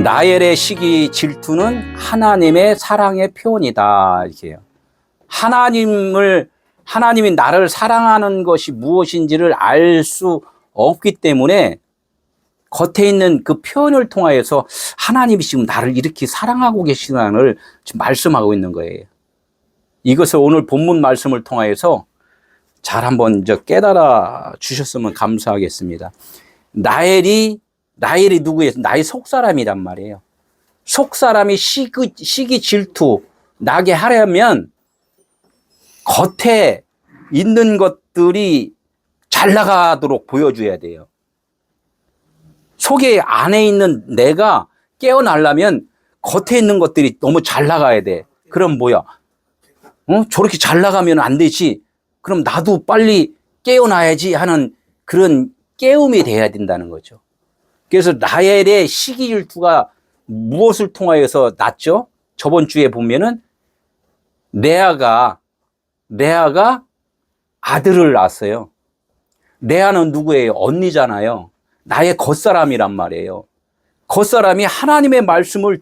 라헬의 시기 질투는 하나님의 사랑의 표현이다. 이렇게요. 하나님이 나를 사랑하는 것이 무엇인지를 알 수 없기 때문에 겉에 있는 그 표현을 통하여서 하나님이 지금 나를 이렇게 사랑하고 계시다는 지금 말씀하고 있는 거예요. 이것을 오늘 본문 말씀을 통하여서 잘 한번 깨달아 주셨으면 감사하겠습니다. 라헬이 누구예요? 나의 속사람이란 말이에요. 속사람이 시기 질투 나게 하려면 겉에 있는 것들이 잘 나가도록 보여줘야 돼요. 속에 안에 있는 내가 깨어나려면 겉에 있는 것들이 너무 잘 나가야 돼. 그럼 뭐야? 저렇게 잘 나가면 안 되지. 그럼 나도 빨리 깨어나야지 하는 그런 깨움이 돼야 된다는 거죠. 그래서 라헬의 시기 질투가 무엇을 통하여서 났죠? 저번 주에 보면은 레아가 아들을 낳았어요. 레아는 누구예요? 언니잖아요. 나의 겉사람이란 말이에요. 겉사람이 하나님의 말씀을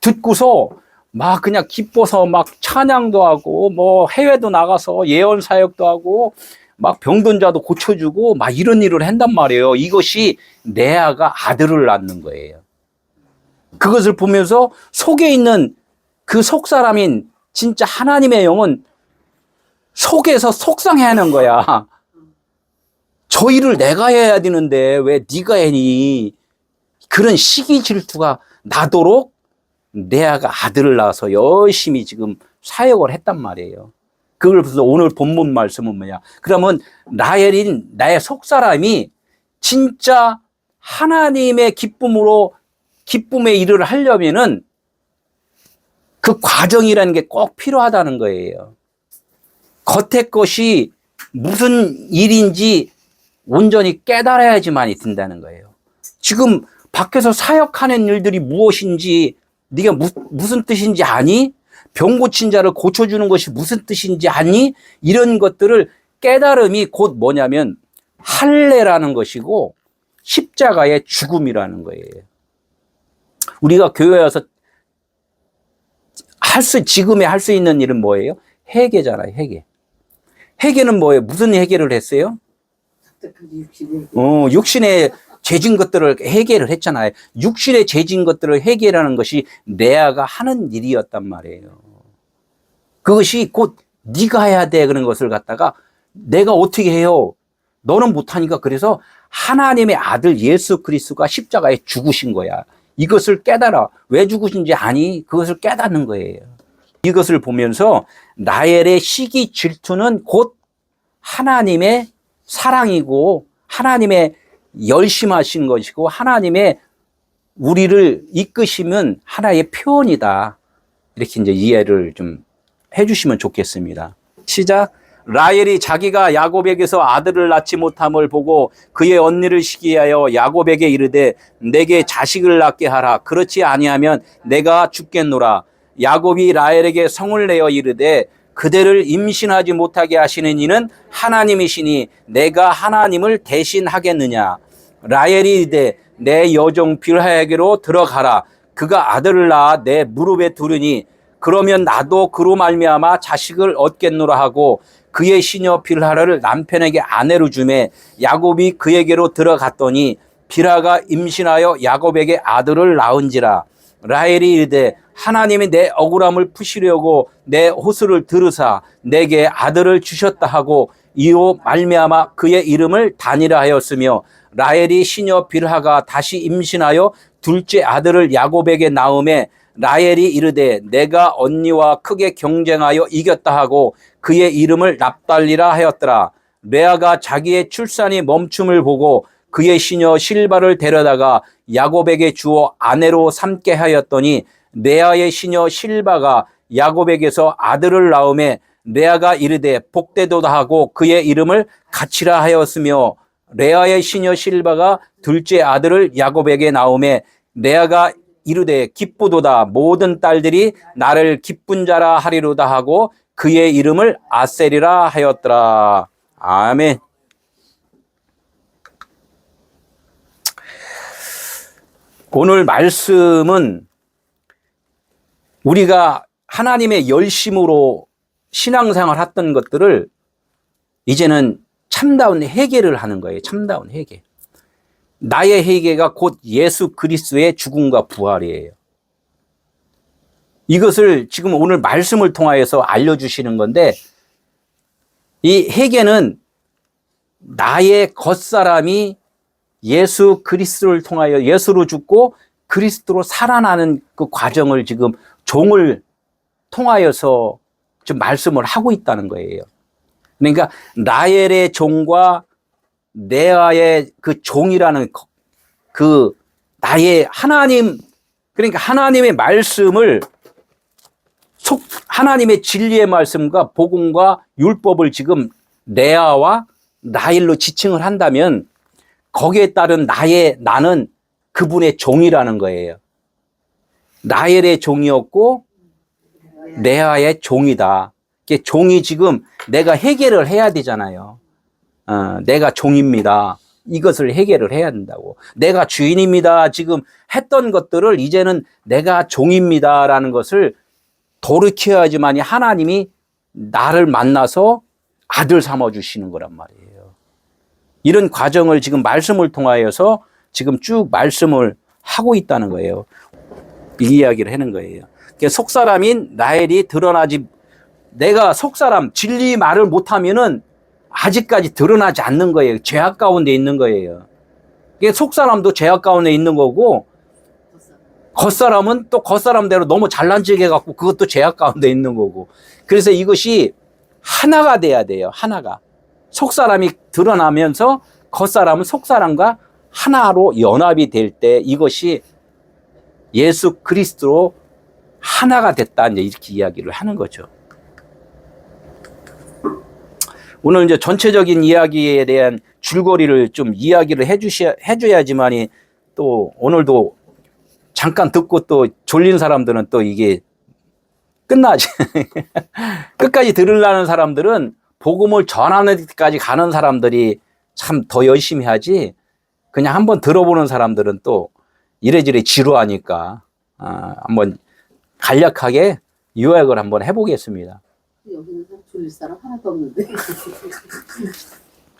듣고서 막 그냥 기뻐서 막 찬양도 하고 뭐 해외도 나가서 예언 사역도 하고 막 병든 자도 고쳐주고 막 이런 일을 한단 말이에요. 이것이 레아가 아들을 낳는 거예요. 그것을 보면서 속에 있는 그 속사람인 진짜 하나님의 영은 속에서 속상해하는 거야. 저 일을 내가 해야 되는데 왜 네가 해니? 그런 시기 질투가 나도록 레아가 아들을 낳아서 열심히 지금 사역을 했단 말이에요. 그걸 보면서 오늘 본문 말씀은 뭐냐? 그러면 라헬인 나의 속사람이 진짜 하나님의 기쁨의 일을 하려면은 그 과정이라는 게 꼭 필요하다는 거예요. 겉의 것이 무슨 일인지 온전히 깨달아야지만이 된다는 거예요. 지금 밖에서 사역하는 일들이 무엇인지 네가 무슨 뜻인지 아니? 병 고친 자를 고쳐주는 것이 무슨 뜻인지 아니? 이런 것들을 깨달음이 곧 뭐냐면 할례라는 것이고 십자가의 죽음이라는 거예요. 우리가 교회에 와서 지금에 할 수 있는 일은 뭐예요? 회개잖아요, 회개. 회개는 뭐예요? 무슨 회개를 했어요? 육신의 죄진 것들을 회개를 했잖아요. 육신의 죄진 것들을 회개라는 것이 레아가 하는 일이었단 말이에요. 그것이 곧 네가 해야 돼 그런 것을 갖다가 내가 어떻게 해요? 너는 못하니까. 그래서 하나님의 아들 예수 그리스도가 십자가에 죽으신 거야. 이것을 깨달아. 왜 죽으신지 아니? 그것을 깨닫는 거예요. 이것을 보면서 라헬의 시기 질투는 곧 하나님의 사랑이고 하나님의 열심하신 것이고 하나님의 우리를 이끄시면 하나의 표현이다. 이렇게 이제 이해를 좀 해주시면 좋겠습니다. 시작. 라헬이 자기가 야곱에게서 아들을 낳지 못함을 보고 그의 언니를 시기하여 야곱에게 이르되 내게 자식을 낳게 하라. 그렇지 아니하면 내가 죽겠노라. 야곱이 라헬에게 성을 내어 이르되 그대를 임신하지 못하게 하시는 이는 하나님이시니 내가 하나님을 대신하겠느냐. 라헬이 이르되 내 여종 빌하에게로 들어가라. 그가 아들을 낳아 내 무릎에 두르니 그러면 나도 그로 말미암아 자식을 얻겠노라 하고 그의 시녀 빌하를 남편에게 아내로 주매 야곱이 그에게로 들어갔더니 빌하가 임신하여 야곱에게 아들을 낳은지라. 라헬이 이르되 하나님이 내 억울함을 푸시려고 내 호수를 들으사 내게 아들을 주셨다 하고 이로 말미암아 그의 이름을 단이라 하였으며 라헬이 시녀 빌하가 다시 임신하여 둘째 아들을 야곱에게 낳음에 라헬이 이르되 내가 언니와 크게 경쟁하여 이겼다 하고 그의 이름을 납달리라 하였더라. 레아가 자기의 출산이 멈춤을 보고 그의 시녀 실바를 데려다가 야곱에게 주어 아내로 삼게 하였더니 레아의 시녀 실바가 야곱에게서 아들을 낳음에 레아가 이르되 복되도다 하고 그의 이름을 가치라 하였으며 레아의 시녀 실바가 둘째 아들을 야곱에게 낳음에 레아가 이르되 기쁘도다 모든 딸들이 나를 기쁜 자라 하리로다 하고 그의 이름을 아셀이라 하였더라. 아멘. 오늘 말씀은 우리가 하나님의 열심으로 신앙생활 했던 것들을 이제는 참다운 회개를 하는 거예요. 참다운 회개. 나의 회개가 곧 예수 그리스도의 죽음과 부활이에요. 이것을 지금 오늘 말씀을 통하여서 알려주시는 건데, 이 회개는 나의 겉사람이 예수 그리스도를 통하여 예수로 죽고 그리스도로 살아나는 그 과정을 지금 종을 통하여서 지금 말씀을 하고 있다는 거예요. 그러니까 라헬의 종과 레아의 그 종이라는 그 나의 하나님, 그러니까 하나님의 말씀을 하나님의 진리의 말씀과 복음과 율법을 지금 레아와 라헬로 지칭을 한다면 거기에 따른 나는 그분의 종이라는 거예요. 라헬의 종이었고 레아의 종이다. 종이 지금 내가 해결을 해야 되잖아요. 내가 종입니다. 이것을 해결을 해야 된다고. 내가 주인입니다. 지금 했던 것들을 이제는 내가 종입니다라는 것을 돌이켜야지만이 하나님이 나를 만나서 아들 삼아 주시는 거란 말이에요. 이런 과정을 지금 말씀을 통하여서 지금 쭉 말씀을 하고 있다는 거예요. 이 이야기를 하는 거예요. 속사람인 라헬이 드러나지, 내가 속사람, 진리 말을 못하면은 아직까지 드러나지 않는 거예요. 죄악 가운데 있는 거예요. 속사람도 죄악 가운데 있는 거고, 겉사람은 또 겉사람대로 너무 잘난 척 해갖고 그것도 죄악 가운데 있는 거고. 그래서 이것이 하나가 돼야 돼요. 하나가. 속사람이 드러나면서 겉사람은 속사람과 하나로 연합이 될 때 이것이 예수 그리스도로 하나가 됐다. 이제 이렇게 이야기를 하는 거죠. 오늘 이제 전체적인 이야기에 대한 줄거리를 좀 이야기를 해줘야지만이 또 오늘도 잠깐 듣고 또 졸린 사람들은 또 이게 끝나지. 끝까지 들으려는 사람들은 복음을 전하는 데까지 가는 사람들이 참 더 열심히 하지, 그냥 한번 들어보는 사람들은 또 이래저래 지루하니까 한번 간략하게 요약을 한번 해보겠습니다. 여기는 졸릴 사람 하나도 없는데.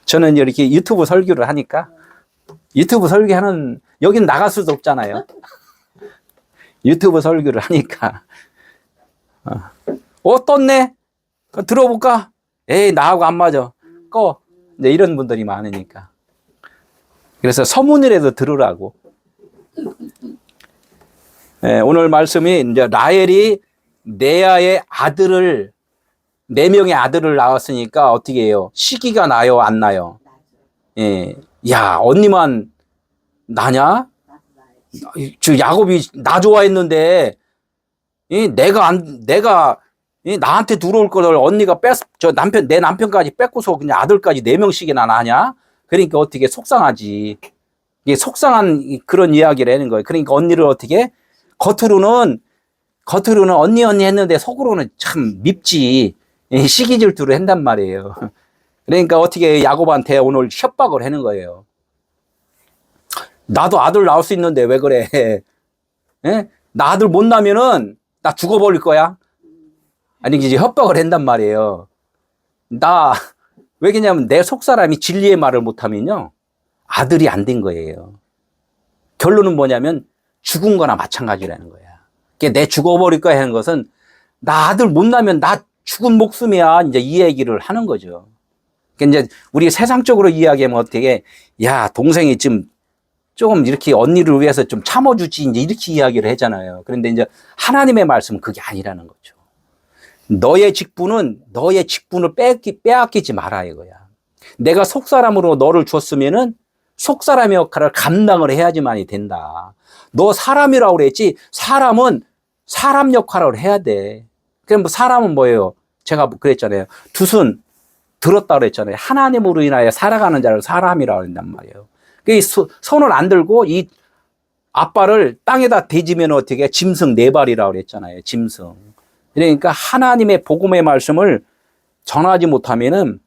저는 이렇게 유튜브 설교를 하니까, 유튜브 설교하는, 여긴 나갈 수도 없잖아요. 유튜브 설교를 하니까. 떴네? 들어볼까? 에이, 나하고 안 맞아. 꺼. 이제 이런 분들이 많으니까. 그래서 서문이라도 들으라고. 네, 오늘 말씀이 이제 라헬이 레아의 아들을, 4명의 아들을 낳았으니까 어떻게 해요? 시기가 나요, 안 나요? 예. 야, 언니만 나냐? 저 야곱이 나 좋아했는데, 내가 나한테 들어올 거를 언니가 내 남편까지 뺏고서 그냥 아들까지 4명씩이나 나냐? 그러니까 어떻게 속상하지. 이게 속상한 그런 이야기를 하는 거예요. 그러니까 언니를 어떻게? 겉으로는 언니 했는데 속으로는 참 밉지. 시기 질투를 한단 말이에요. 그러니까 어떻게 야곱한테 오늘 협박을 하는 거예요. 나도 아들 낳을 수 있는데 왜 그래? 예? 나 아들 못 낳으면은 나 죽어버릴 거야. 아니 이제 협박을 한단 말이에요. 왜냐면 내 속사람이 진리의 말을 못하면요 아들이 안 된 거예요. 결론은 뭐냐면 죽은 거나 마찬가지라는 거야. 내 죽어버릴 거야 하는 것은 나 아들 못 낳으면 나 죽은 목숨이야. 이제 이 얘기를 하는 거죠. 그러니까 이제 우리 세상적으로 이야기하면 어떻게, 야, 동생이 조금 이렇게 언니를 위해서 좀 참아주지, 이제 이렇게 이야기를 하잖아요. 그런데 이제 하나님의 말씀은 그게 아니라는 거죠. 너의 직분을 빼앗기지 마라 이거야. 내가 속사람으로 너를 줬으면은 속사람의 역할을 감당을 해야지만이 된다. 너 사람이라고 그랬지, 사람은 사람 역할을 해야 돼. 그럼 사람은 뭐예요? 제가 그랬잖아요. 두 손 들었다고 그랬잖아요. 하나님으로 인하여 살아가는 자를 사람이라고 한단 말이에요. 손을 안 들고 이 앞발을 땅에다 대지면 어떻게 짐승 4발이라고 그랬잖아요. 짐승. 그러니까 하나님의 복음의 말씀을 전하지 못하면은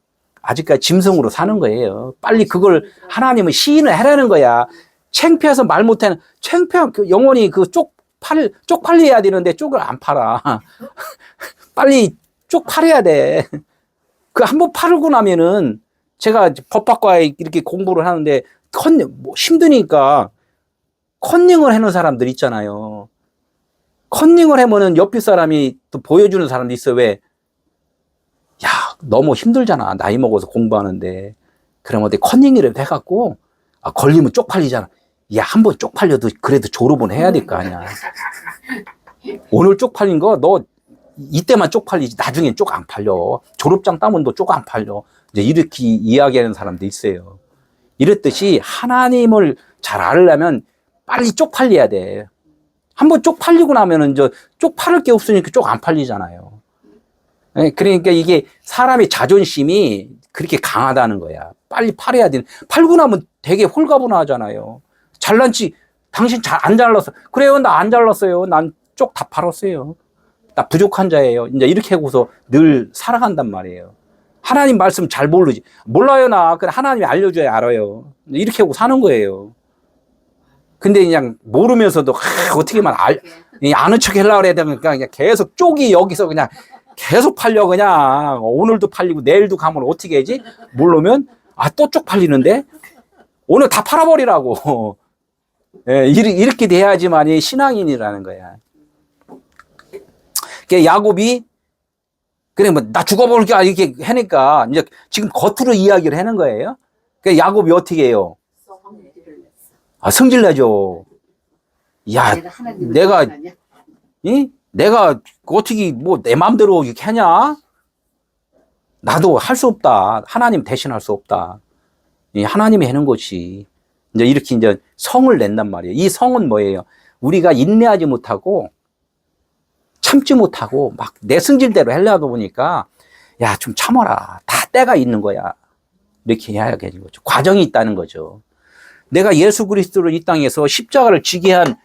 아직까지 짐승으로 사는 거예요. 빨리 그걸 하나님은 시인을 해라는 거야. 창피해서 말 못하는, 창피한, 영원히 쪽팔려야 되는데 쪽을 안 팔아. 빨리 쪽 팔아야 돼. 그 한 번 팔고 나면은 제가 법학과에 이렇게 공부를 하는데 힘드니까 컨닝을 해놓은 사람들 있잖아요. 컨닝을 하면은 옆에 사람이 또 보여주는 사람도 있어. 왜? 야, 너무 힘들잖아. 나이 먹어서 공부하는데. 그러면 어디 컨닝이라도 해갖고, 걸리면 쪽팔리잖아. 야, 한 번 쪽팔려도 그래도 졸업은 해야 될 거 아니야. 오늘 쪽팔린 거, 너 이때만 쪽팔리지. 나중엔 쪽 안 팔려. 졸업장 따면 너 쪽 안 팔려. 이제 이렇게 이야기하는 사람도 있어요. 이랬듯이 하나님을 잘 알려면 빨리 쪽팔려야 돼. 한번 쪽팔리고 나면은 이제 쪽팔릴 게 없으니까 쪽 안 팔리잖아요. 그러니까 이게 사람의 자존심이 그렇게 강하다는 거야. 빨리 팔아야 돼. 팔고 나면 되게 홀가분하잖아요. 잘난지 당신 안 잘랐어. 그래요, 나 안 잘랐어요. 난 쪽 다 팔았어요. 나 부족한 자예요. 이제 이렇게 하고서 늘 살아간단 말이에요. 하나님 말씀 잘 모르지. 몰라요, 나. 그래, 하나님이 알려줘야 알아요. 이렇게 하고 사는 거예요. 근데 그냥 모르면서도 어떻게만 아는 척 하려고 그래야 되니까 그냥 계속 쪽이 여기서 그냥 계속 팔려. 그냥 오늘도 팔리고 내일도 가면 어떻게 하지? 모르면 또 쪽 팔리는데 오늘 다 팔아버리라고. 예, 이렇게 돼야지만이 신앙인이라는 거야. 그러니까 야곱이 그래 뭐 나 죽어볼게 이렇게 하니까 이제 지금 겉으로 이야기를 하는 거예요. 그러니까 야곱이 어떻게 해요? 성질 내죠. 야, 내가 어떻게 뭐 내 마음대로 이렇게 하냐? 나도 할 수 없다. 하나님 대신할 수 없다. 하나님이 하는 것이 이제 이렇게 이제 성을 낸단 말이에요. 이 성은 뭐예요? 우리가 인내하지 못하고 참지 못하고 막 내 승질대로 하려다 보니까 야, 좀 참아라. 다 때가 있는 거야. 이렇게 해야 되는 거죠. 과정이 있다는 거죠. 내가 예수 그리스도를 이 땅에서 십자가를 지게 한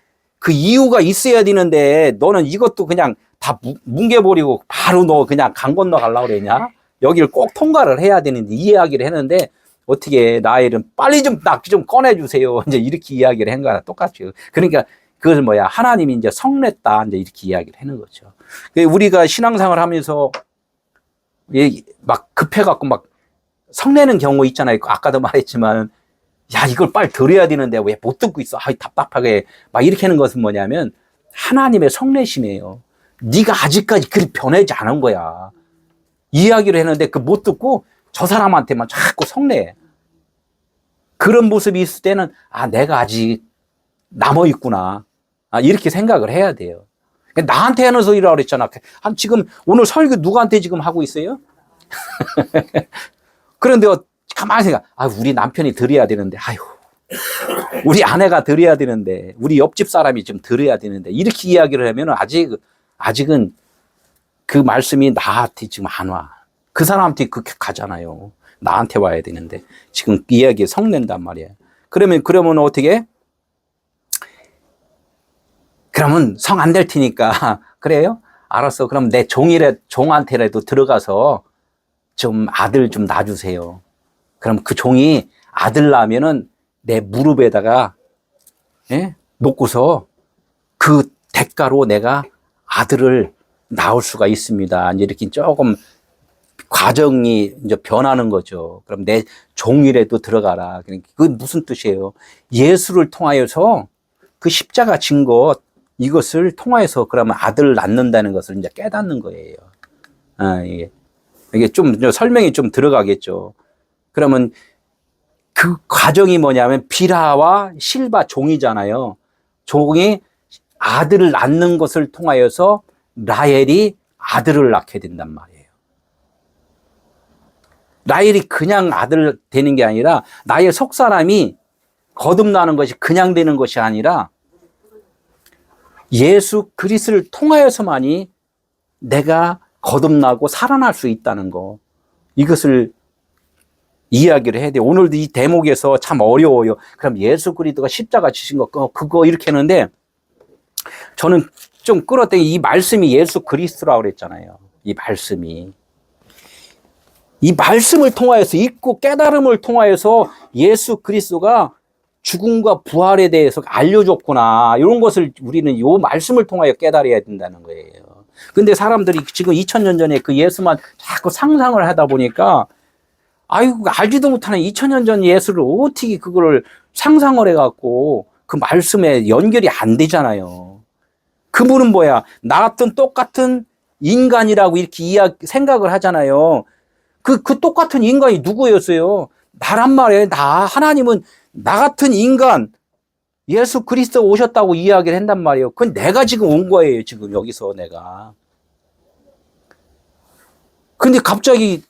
그 이유가 있어야 되는데 너는 이것도 그냥 다 뭉개버리고 바로 너 그냥 강 건너 가려고 그러냐? 여기를 꼭 통과를 해야 되는데 이 이야기를 했는데 어떻게 나일은 빨리 좀 낙지 좀 꺼내주세요. 이제 이렇게 이야기를 한 거랑 똑같죠. 그러니까 그것은 뭐야? 하나님이 이제 성냈다. 이제 이렇게 이야기를 하는 거죠. 우리가 신앙생활 하면서 막 급해갖고 막 성내는 경우 있잖아요. 아까도 말했지만 야, 이걸 빨리 들어야 되는데 왜 못 듣고 있어? 답답하게. 막 이렇게 하는 것은 뭐냐면 하나님의 성내심이에요. 네가 아직까지 그리 변하지 않은 거야. 이야기를 했는데 그 못 듣고 저 사람한테만 자꾸 성내해. 그런 모습이 있을 때는 내가 아직 남아있구나. 이렇게 생각을 해야 돼요. 나한테 하는 소리라고 그랬잖아. 지금 오늘 설교 누구한테 지금 하고 있어요? 그런데 가만히 생각, 우리 남편이 들어야 되는데, 우리 아내가 들어야 되는데, 우리 옆집 사람이 좀 들어야 되는데, 이렇게 이야기를 하면 아직은 그 말씀이 나한테 지금 안 와. 그 사람한테 그렇게 가잖아요. 나한테 와야 되는데, 지금 이야기에 성낸단 말이에요. 그러면 어떻게? 그러면 성 안 될 테니까, 그래요? 알았어. 그럼 내 종한테라도 들어가서 좀 아들 좀 낳아주세요. 그럼 그 종이 아들 낳으면은 내 무릎에다가 놓고서 그 대가로 내가 아들을 낳을 수가 있습니다. 이제 이렇게 조금 과정이 이제 변하는 거죠. 그럼 내 종이라도 들어가라. 그건 무슨 뜻이에요? 예수를 통하여서 그 십자가 진 것, 이것을 통하여서 그러면 아들을 낳는다는 것을 이제 깨닫는 거예요. 이게 좀 설명이 좀 들어가겠죠. 그러면 그 과정이 뭐냐면 비라와 실바 종이잖아요. 종이 아들을 낳는 것을 통하여서 라헬이 아들을 낳게 된단 말이에요. 라헬이 그냥 아들 되는 게 아니라 나의 속사람이 거듭나는 것이 그냥 되는 것이 아니라 예수 그리스도를 통하여서만이 내가 거듭나고 살아날 수 있다는 거, 이것을 이야기를 해야 돼요. 오늘도 이 대목에서 참 어려워요. 그럼 예수 그리스도가 십자가 지신 거 그거 이렇게 하는데 저는 좀 끌었더니 이 말씀이 예수 그리스도라고 그랬잖아요. 이 말씀을 통하여서 읽고 깨달음을 통하여서 예수 그리스도가 죽음과 부활에 대해서 알려줬구나. 이런 것을 우리는 요 말씀을 통하여 깨달아야 된다는 거예요. 근데 사람들이 지금 2000년 전에 그 예수만 자꾸 상상을 하다 보니까 아이고, 알지도 못하는 2000년 전 예수를 어떻게 그거를 상상을 해갖고 그 말씀에 연결이 안 되잖아요. 그분은 뭐야? 나 같은 똑같은 인간이라고 이렇게 생각을 하잖아요. 그 똑같은 인간이 누구였어요? 나란 말이에요. 하나님은 나 같은 인간, 예수 그리스도 오셨다고 이야기를 한단 말이에요. 그건 내가 지금 온 거예요. 지금 여기서 내가. 근데 갑자기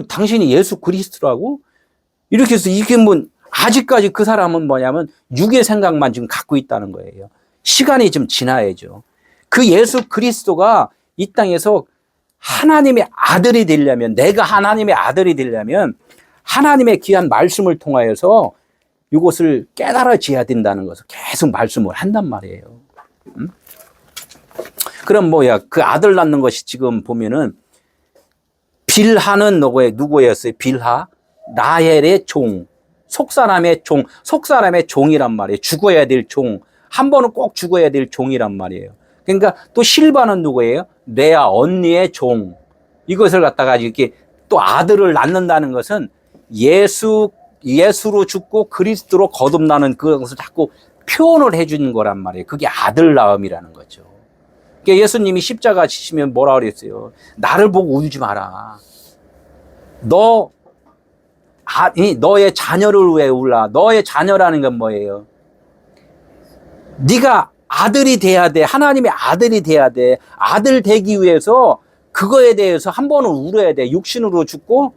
당신이 예수 그리스도라고? 이렇게 해서 이게 뭐 아직까지 그 사람은 뭐냐면 육의 생각만 지금 갖고 있다는 거예요. 시간이 좀 지나야죠. 그 예수 그리스도가 이 땅에서 하나님의 아들이 되려면, 내가 하나님의 아들이 되려면 하나님의 귀한 말씀을 통하여서 이것을 깨달아져야 된다는 것을 계속 말씀을 한단 말이에요. 그럼 뭐야? 그 아들 낳는 것이 지금 보면은 빌하는 누구였어요? 빌하? 라헬의 종. 속사람의 종. 속사람의 종이란 말이에요. 죽어야 될 종. 한 번은 꼭 죽어야 될 종이란 말이에요. 그러니까 또 실바는 누구예요? 레아 언니의 종. 이것을 갖다가 이렇게 또 아들을 낳는다는 것은 예수로 죽고 그리스도로 거듭나는 그것을 자꾸 표현을 해주는 거란 말이에요. 그게 아들 낳음이라는 거죠. 그러니까 예수님이 십자가 지시면 뭐라 그랬어요? 나를 보고 울지 마라. 너의 자녀를 왜 울라? 너의 자녀라는 건 뭐예요? 네가 아들이 돼야 돼. 하나님의 아들이 돼야 돼. 아들 되기 위해서 그거에 대해서 한 번은 울어야 돼. 육신으로 죽고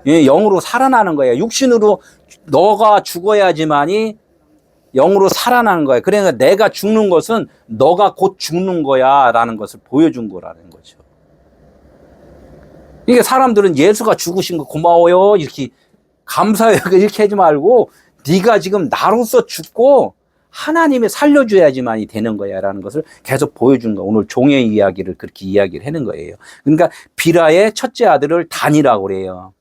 영으로 살아나는 거예요. 육신으로 너가 죽어야지만이 영으로 살아나는 거예요. 그러니까 내가 죽는 것은 너가 곧 죽는 거야 라는 것을 보여준 거라는 거죠. 그러니까 사람들은 예수가 죽으신 거 고마워요 이렇게 감사해요 이렇게 하지 말고 네가 지금 나로서 죽고 하나님이 살려줘야지만이 되는 거야 라는 것을 계속 보여준 거. 오늘 종의 이야기를 그렇게 이야기를 하는 거예요. 그러니까 비라의 첫째 아들을 단이라고 그래요.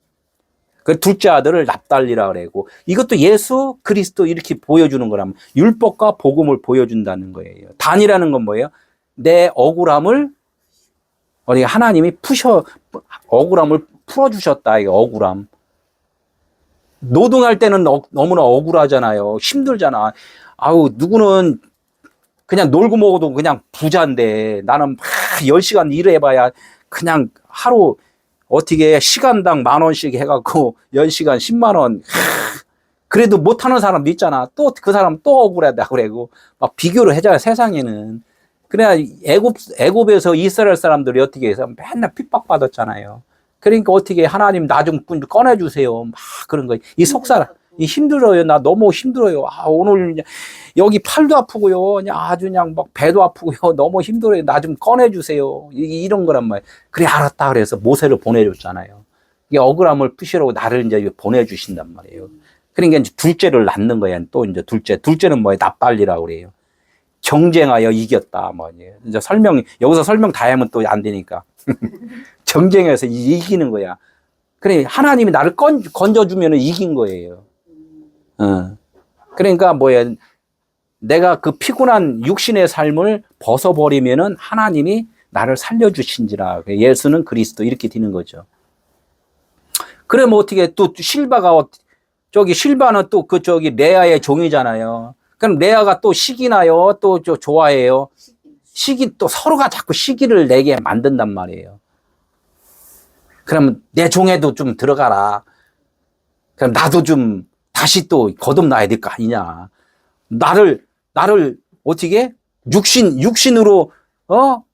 그 둘째 아들을 납달리라고 그러고, 이것도 예수 그리스도 이렇게 보여주는 거라면 율법과 복음을 보여준다는 거예요. 단이라는 건 뭐예요? 내 억울함을 우리 하나님이 억울함을 풀어주셨다. 이게 억울함. 노동할 때는 너무나 억울하잖아요. 힘들잖아. 아우, 누구는 그냥 놀고 먹어도 그냥 부자인데 나는 막 10시간 일해봐야 그냥 하루 어떻게 시간당 10,000원씩 해갖고 10시간 10만 원. 그래도 못하는 사람도 있잖아. 또 그 사람 또 억울하다 그러고 막 비교를 해줘요. 세상에는. 그래야 애굽에서 이스라엘 사람들이 어떻게 해서 맨날 핍박받았잖아요. 그러니까 어떻게 하나님 나 좀 꺼내주세요. 막 그런 거. 이 속사람. 힘들어요. 나 너무 힘들어요. 오늘 여기 팔도 아프고요. 그냥 아주 그냥 막 배도 아프고요. 너무 힘들어요. 나 좀 꺼내주세요. 이런 거란 말이에요. 그래, 알았다. 그래서 모세를 보내줬잖아요. 이게 억울함을 푸시라고 나를 이제 보내주신단 말이에요. 그러니까 이제 둘째를 낳는 거야. 또 이제 둘째는 뭐예요? 납달리라고 그래요. 경쟁하여 이겼다. 뭐 이제 여기서 설명 다 하면 또 안 되니까. 경쟁해서 이기는 거야. 그래, 하나님이 나를 건져주면 이긴 거예요. 그러니까 뭐야, 내가 그 피곤한 육신의 삶을 벗어버리면은 하나님이 나를 살려주신지라. 예수는 그리스도 이렇게 되는 거죠. 그래, 뭐 어떻게 또 실바는 또 레아의 종이잖아요. 그럼 레아가 또 시기나요? 또 좋아해요? 또 서로가 자꾸 시기를 내게 만든단 말이에요. 그러면 내 종에도 좀 들어가라. 그럼 나도 좀 다시 또 거듭나야 될 거 아니냐. 나를 어떻게 육신으로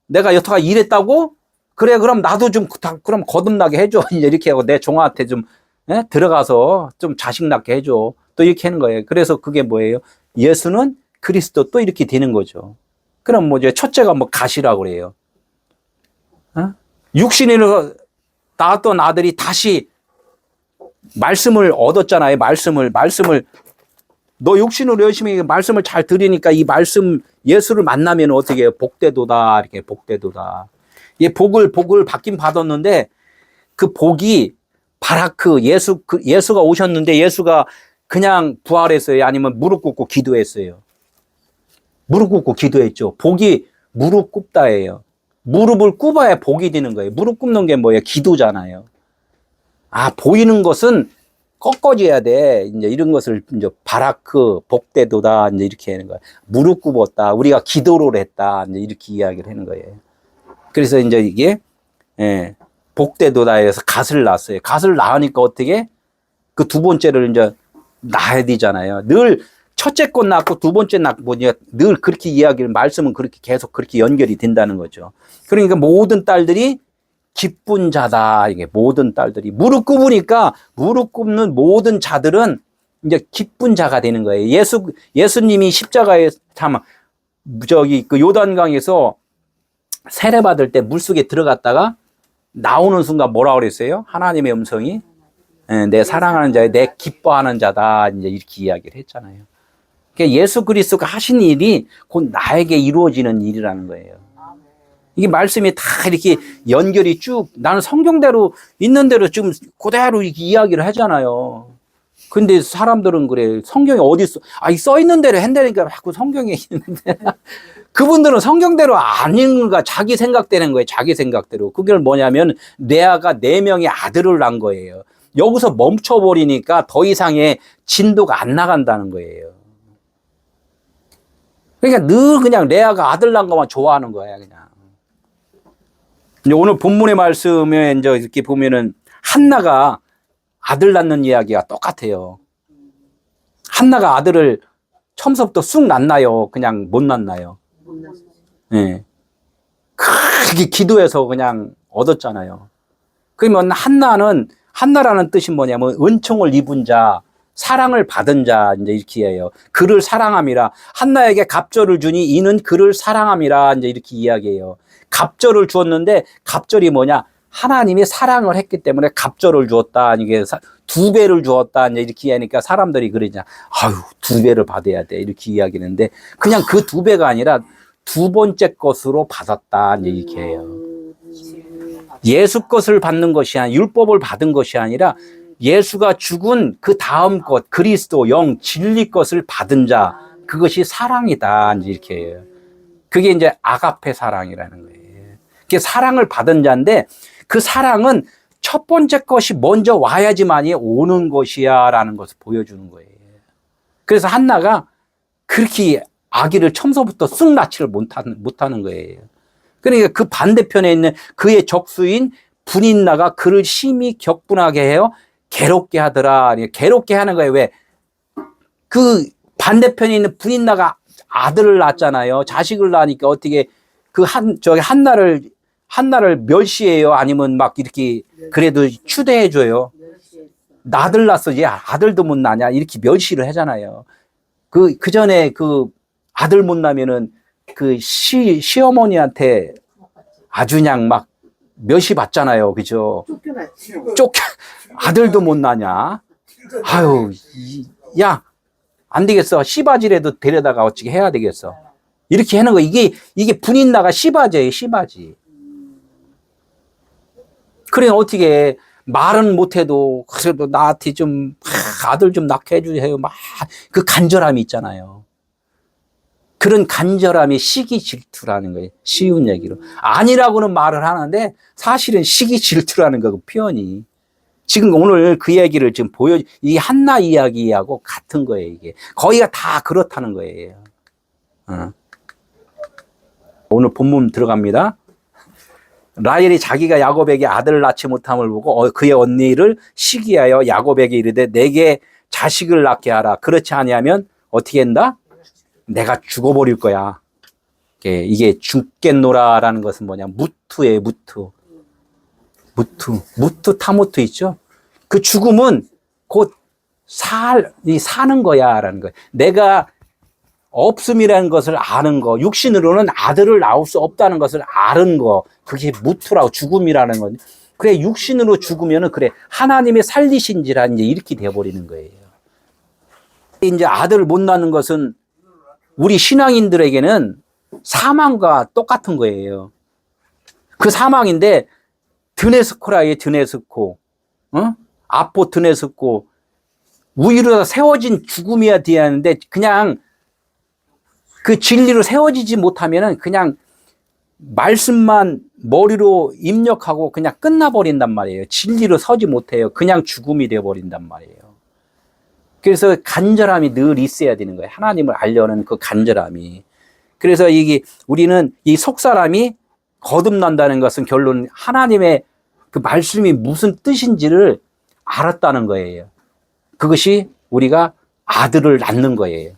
내가 여태가 일했다고? 그래, 그럼 나도 좀 그럼 거듭나게 해줘. 이렇게 하고 내 종한테 좀 들어가서 좀 자식 낳게 해줘. 또 이렇게 하는 거예요. 그래서 그게 뭐예요? 예수는 그리스도 또 이렇게 되는 거죠. 그럼 뭐 이제 첫째가 뭐 가시라고 그래요. 육신으로 낳았던 아들이 다시 말씀을 얻었잖아요. 말씀을 너 육신으로 열심히 말씀을 잘 들으니까 이 말씀 예수를 만나면 어떻게 해요? 복되도다. 이렇게 복되도다. 이 복을 받긴 받았는데 그 복이 바라크 예수가 오셨는데 예수가 그냥 부활했어요? 아니면 무릎 꿇고 기도했어요? 무릎 꿇고 기도했죠. 복이 무릎 꿇다예요. 무릎을 꿇어야 복이 되는 거예요. 무릎 꿇는 게 뭐예요? 기도잖아요. 아, 보이는 것은 꺾어져야 돼. 이제 이런 것을 이제 바라크, 복되도다. 이제 이렇게 하는 거예요. 무릎 꿇었다. 우리가 기도를 했다. 이제 이렇게 이야기를 하는 거예요. 그래서 이제 이게, 예, 복되도다 해서 갓을 낳았어요. 갓을 낳으니까 어떻게? 그 두 번째를 이제 낳아야 되잖아요. 늘 첫째 것 낳고 두 번째 낳고 늘 그렇게 이야기를, 말씀은 그렇게 계속 그렇게 연결이 된다는 거죠. 그러니까 모든 딸들이 기쁜 자다. 이게 모든 딸들이 무릎 꿇으니까 무릎 꿇는 모든 자들은 이제 기쁜 자가 되는 거예요. 예수님이 십자가에 참 저기 그 요단강에서 세례 받을 때 물속에 들어갔다가 나오는 순간 뭐라 그랬어요? 하나님의 음성이 내 사랑하는 자에 내 기뻐하는 자다. 이제 이렇게 이야기를 했잖아요. 그러니까 예수 그리스도가 하신 일이 곧 나에게 이루어지는 일이라는 거예요. 이게 말씀이 다 이렇게 연결이 쭉, 나는 성경대로 있는 대로 지금 그대로 이렇게 이야기를 하잖아요. 근데 사람들은 그래. 성경이 어디 있어? 아, 써 있는 대로 한다니까 자꾸 성경에 있는데. 그분들은 성경대로 안 읽는 거 자기 생각되는 거예요. 자기 생각대로. 그게 뭐냐면 레아가 4명의 아들을 낳은 거예요. 여기서 멈춰버리니까 더 이상의 진도가 안 나간다는 거예요. 그러니까 늘 그냥 레아가 아들 낳은 것만 좋아하는 거야, 그냥. 오늘 본문의 말씀에 이제 이렇게 보면은 한나가 아들 낳는 이야기가 똑같아요. 한나가 아들을 처음부터 쑥 낳나요? 그냥 못 낳나요? 예. 네. 크게 기도해서 그냥 얻었잖아요. 그러면 한나라는 뜻이 뭐냐면 은총을 입은 자, 사랑을 받은 자, 이제 이렇게 해요. 그를 사랑함이라. 한나에게 갑절을 주니 이는 그를 사랑함이라. 이제 이렇게 이야기해요. 갑절을 주었는데 갑절이 뭐냐? 하나님이 사랑을 했기 때문에 갑절을 주었다. 이게 2배를 주었다. 이제 이렇게 하니까 사람들이 그러냐. 아유, 2배를 받아야 돼. 이렇게 이야기하는데 그냥 그 2배가 아니라 두 번째 것으로 받았다. 이제 이렇게 해요. 예수 것을 받는 것이 아니라 율법을 받은 것이 아니라 예수가 죽은 그 다음 것, 그리스도 영 진리 것을 받은 자, 그것이 사랑이다. 이제 이렇게 해요. 그게 이제 아가페 사랑이라는 거예요. 그게 사랑을 받은 자인데 그 사랑은 첫 번째 것이 먼저 와야지만이 오는 것이야 라는 것을 보여주는 거예요. 그래서 한나가 그렇게 아기를 처음서부터 쑥 낳지를 못하는 거예요. 그러니까 그 반대편에 있는 그의 적수인 분인나가 그를 심히 격분하게 해요. 괴롭게 하더라. 괴롭게 하는 거예요. 왜? 그 반대편에 있는 분인나가 아들을 낳았잖아요. 자식을 낳으니까 어떻게 저기 한나를 멸시해요? 아니면 막 이렇게 그래도 추대해줘요? 아들 낳았어. 얘 아들도 못 낳냐? 이렇게 멸시를 하잖아요. 그 전에 그 아들 못 낳으면은 그 시어머니한테 아주 그냥 막 멸시 받잖아요. 그죠? 아들도 못 낳냐? 아유, 야, 안 되겠어. 시바지라도 데려다가 어떻게 해야 되겠어. 이렇게 하는 거. 이게 분인나가 시바지예요, 시바지. 그래, 어떻게 말은 못해도 그래도 나한테 좀 아들 좀 낳게 해주세요. 막 그 간절함이 있잖아요. 그런 간절함이 시기 질투라는 거예요. 쉬운 얘기로. 아니라고는 말을 하는데 사실은 시기 질투라는 거, 그 표현이. 지금 오늘 그 얘기를 지금 이 한나 이야기하고 같은 거예요, 이게. 거의가 다 그렇다는 거예요. 오늘 본문 들어갑니다. 라헬이 자기가 야곱에게 아들을 낳지 못함을 보고 그의 언니를 시기하여 야곱에게 이르되 내게 자식을 낳게 하라. 그렇지 아니하면 어떻게 한다? 내가 죽어버릴 거야. 이게 죽겠노라라는 것은 뭐냐? 무투예요, 무투. 무투 타모트 있죠? 그 죽음은 곧 사는 거야라는 거예요. 내가 없음이라는 것을 아는 거, 육신으로는 아들을 낳을 수 없다는 것을 아는 거, 그게 무투라고, 죽음이라는 거. 그래, 육신으로 죽으면은 그래, 하나님의 살리신지라 이제 이렇게 돼버리는 거예요. 이제 아들을 못 낳는 것은 우리 신앙인들에게는 사망과 똑같은 거예요. 그 사망인데, 드네스코라의 드네스코, 아포 드네스코, 위로 세워진 죽음이야 돼야 하는데 그냥 그 진리로 세워지지 못하면은 그냥 말씀만 머리로 입력하고 그냥 끝나버린단 말이에요. 진리로 서지 못해요. 그냥 죽음이 되어버린단 말이에요. 그래서 간절함이 늘 있어야 되는 거예요. 하나님을 알려는 그 간절함이. 그래서 이게 우리는 이 속사람이 거듭난다는 것은 결론 하나님의 그 말씀이 무슨 뜻인지를 알았다는 거예요. 그것이 우리가 아들을 낳는 거예요.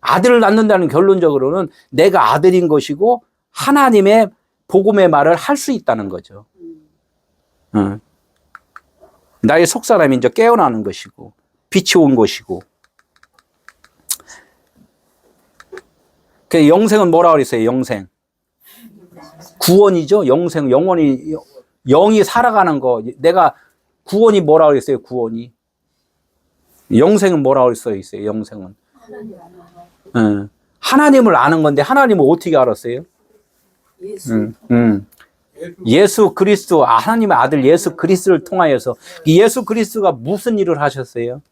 아들을 낳는다는 결론적으로는 내가 아들인 것이고 하나님의 복음의 말을 할 수 있다는 거죠. 나의 속사람이 이제 깨어나는 것이고 빛이 온 것이고. 그 영생은 뭐라 그랬어요? 영생. 구원이죠. 영생, 영원히 영이 살아가는 거. 내가 구원이 뭐라 그랬어요? 구원이. 영생은 뭐라 그랬어요? 있어요. 영생은. 하나님을 아는 건데 하나님을 어떻게 알았어요? 예수 그리스도, 하나님의 아들 예수 그리스도를 통하여서. 예수 그리스도가 무슨 일을 하셨어요?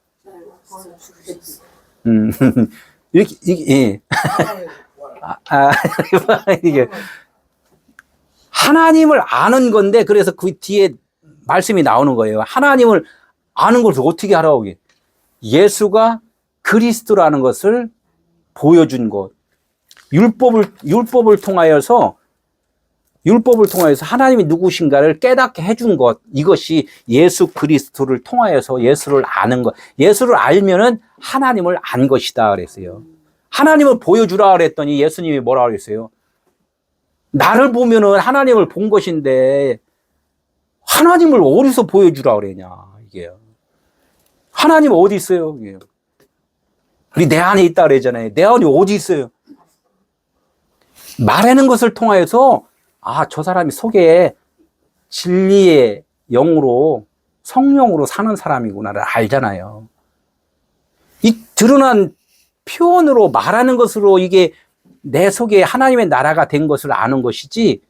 예. 이게 하나님을 아는 건데, 그래서 그 뒤에 말씀이 나오는 거예요. 하나님을 아는 것을 어떻게 하라고? 예수가 그리스도라는 것을 보여준 것. 율법을 통하여서 하나님이 누구신가를 깨닫게 해준 것. 이것이 예수 그리스도를 통하여서 예수를 아는 것. 예수를 알면은 하나님을 안 것이다 그랬어요. 하나님을 보여주라 그랬더니 예수님이 뭐라 그랬어요? 나를 보면은 하나님을 본 것인데 하나님을 어디서 보여주라 그러냐 이게. 하나님 어디 있어요? 이게. 우리 내 안에 있다 그러잖아요. 내 안에 어디 있어요? 말하는 것을 통하여서 저 사람이 속에 진리의 영으로 성령으로 사는 사람이구나를 알잖아요. 이 드러난 표현으로 말하는 것으로 이게 내 속에 하나님의 나라가 된 것을 아는 것이지,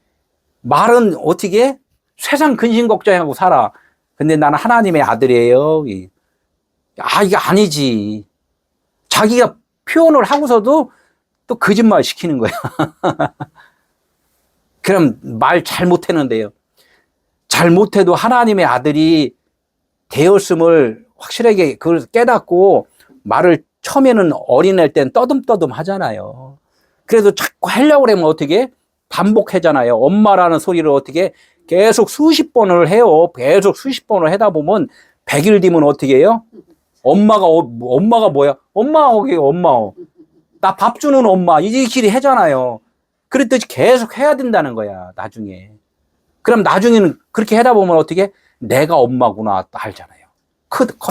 말은 어떻게 세상 근심 걱정하고 살아. 근데 나는 하나님의 아들이에요. 이게 아니지. 자기가 표현을 하고서도 또 거짓말 시키는 거야. 그럼 말 잘 못했는데요. 잘 못해도 하나님의 아들이 되었음을 확실하게 그걸 깨닫고 말을 처음에는 어린애일 땐 떠듬떠듬 하잖아요. 그래도 자꾸 하려고 그러면 어떻게? 반복하잖아요. 엄마라는 소리를 어떻게? 계속 수십 번을 해요. 계속 수십 번을 하다 보면 100일 뒤면 어떻게 해요? 엄마가 뭐야? 엄마, 나 밥 주는 엄마. 이렇게 하잖아요. 그랬듯이 계속 해야 된다는 거야, 나중에. 그럼 나중에는 그렇게 하다 보면 어떻게? 내가 엄마구나, 알잖아요.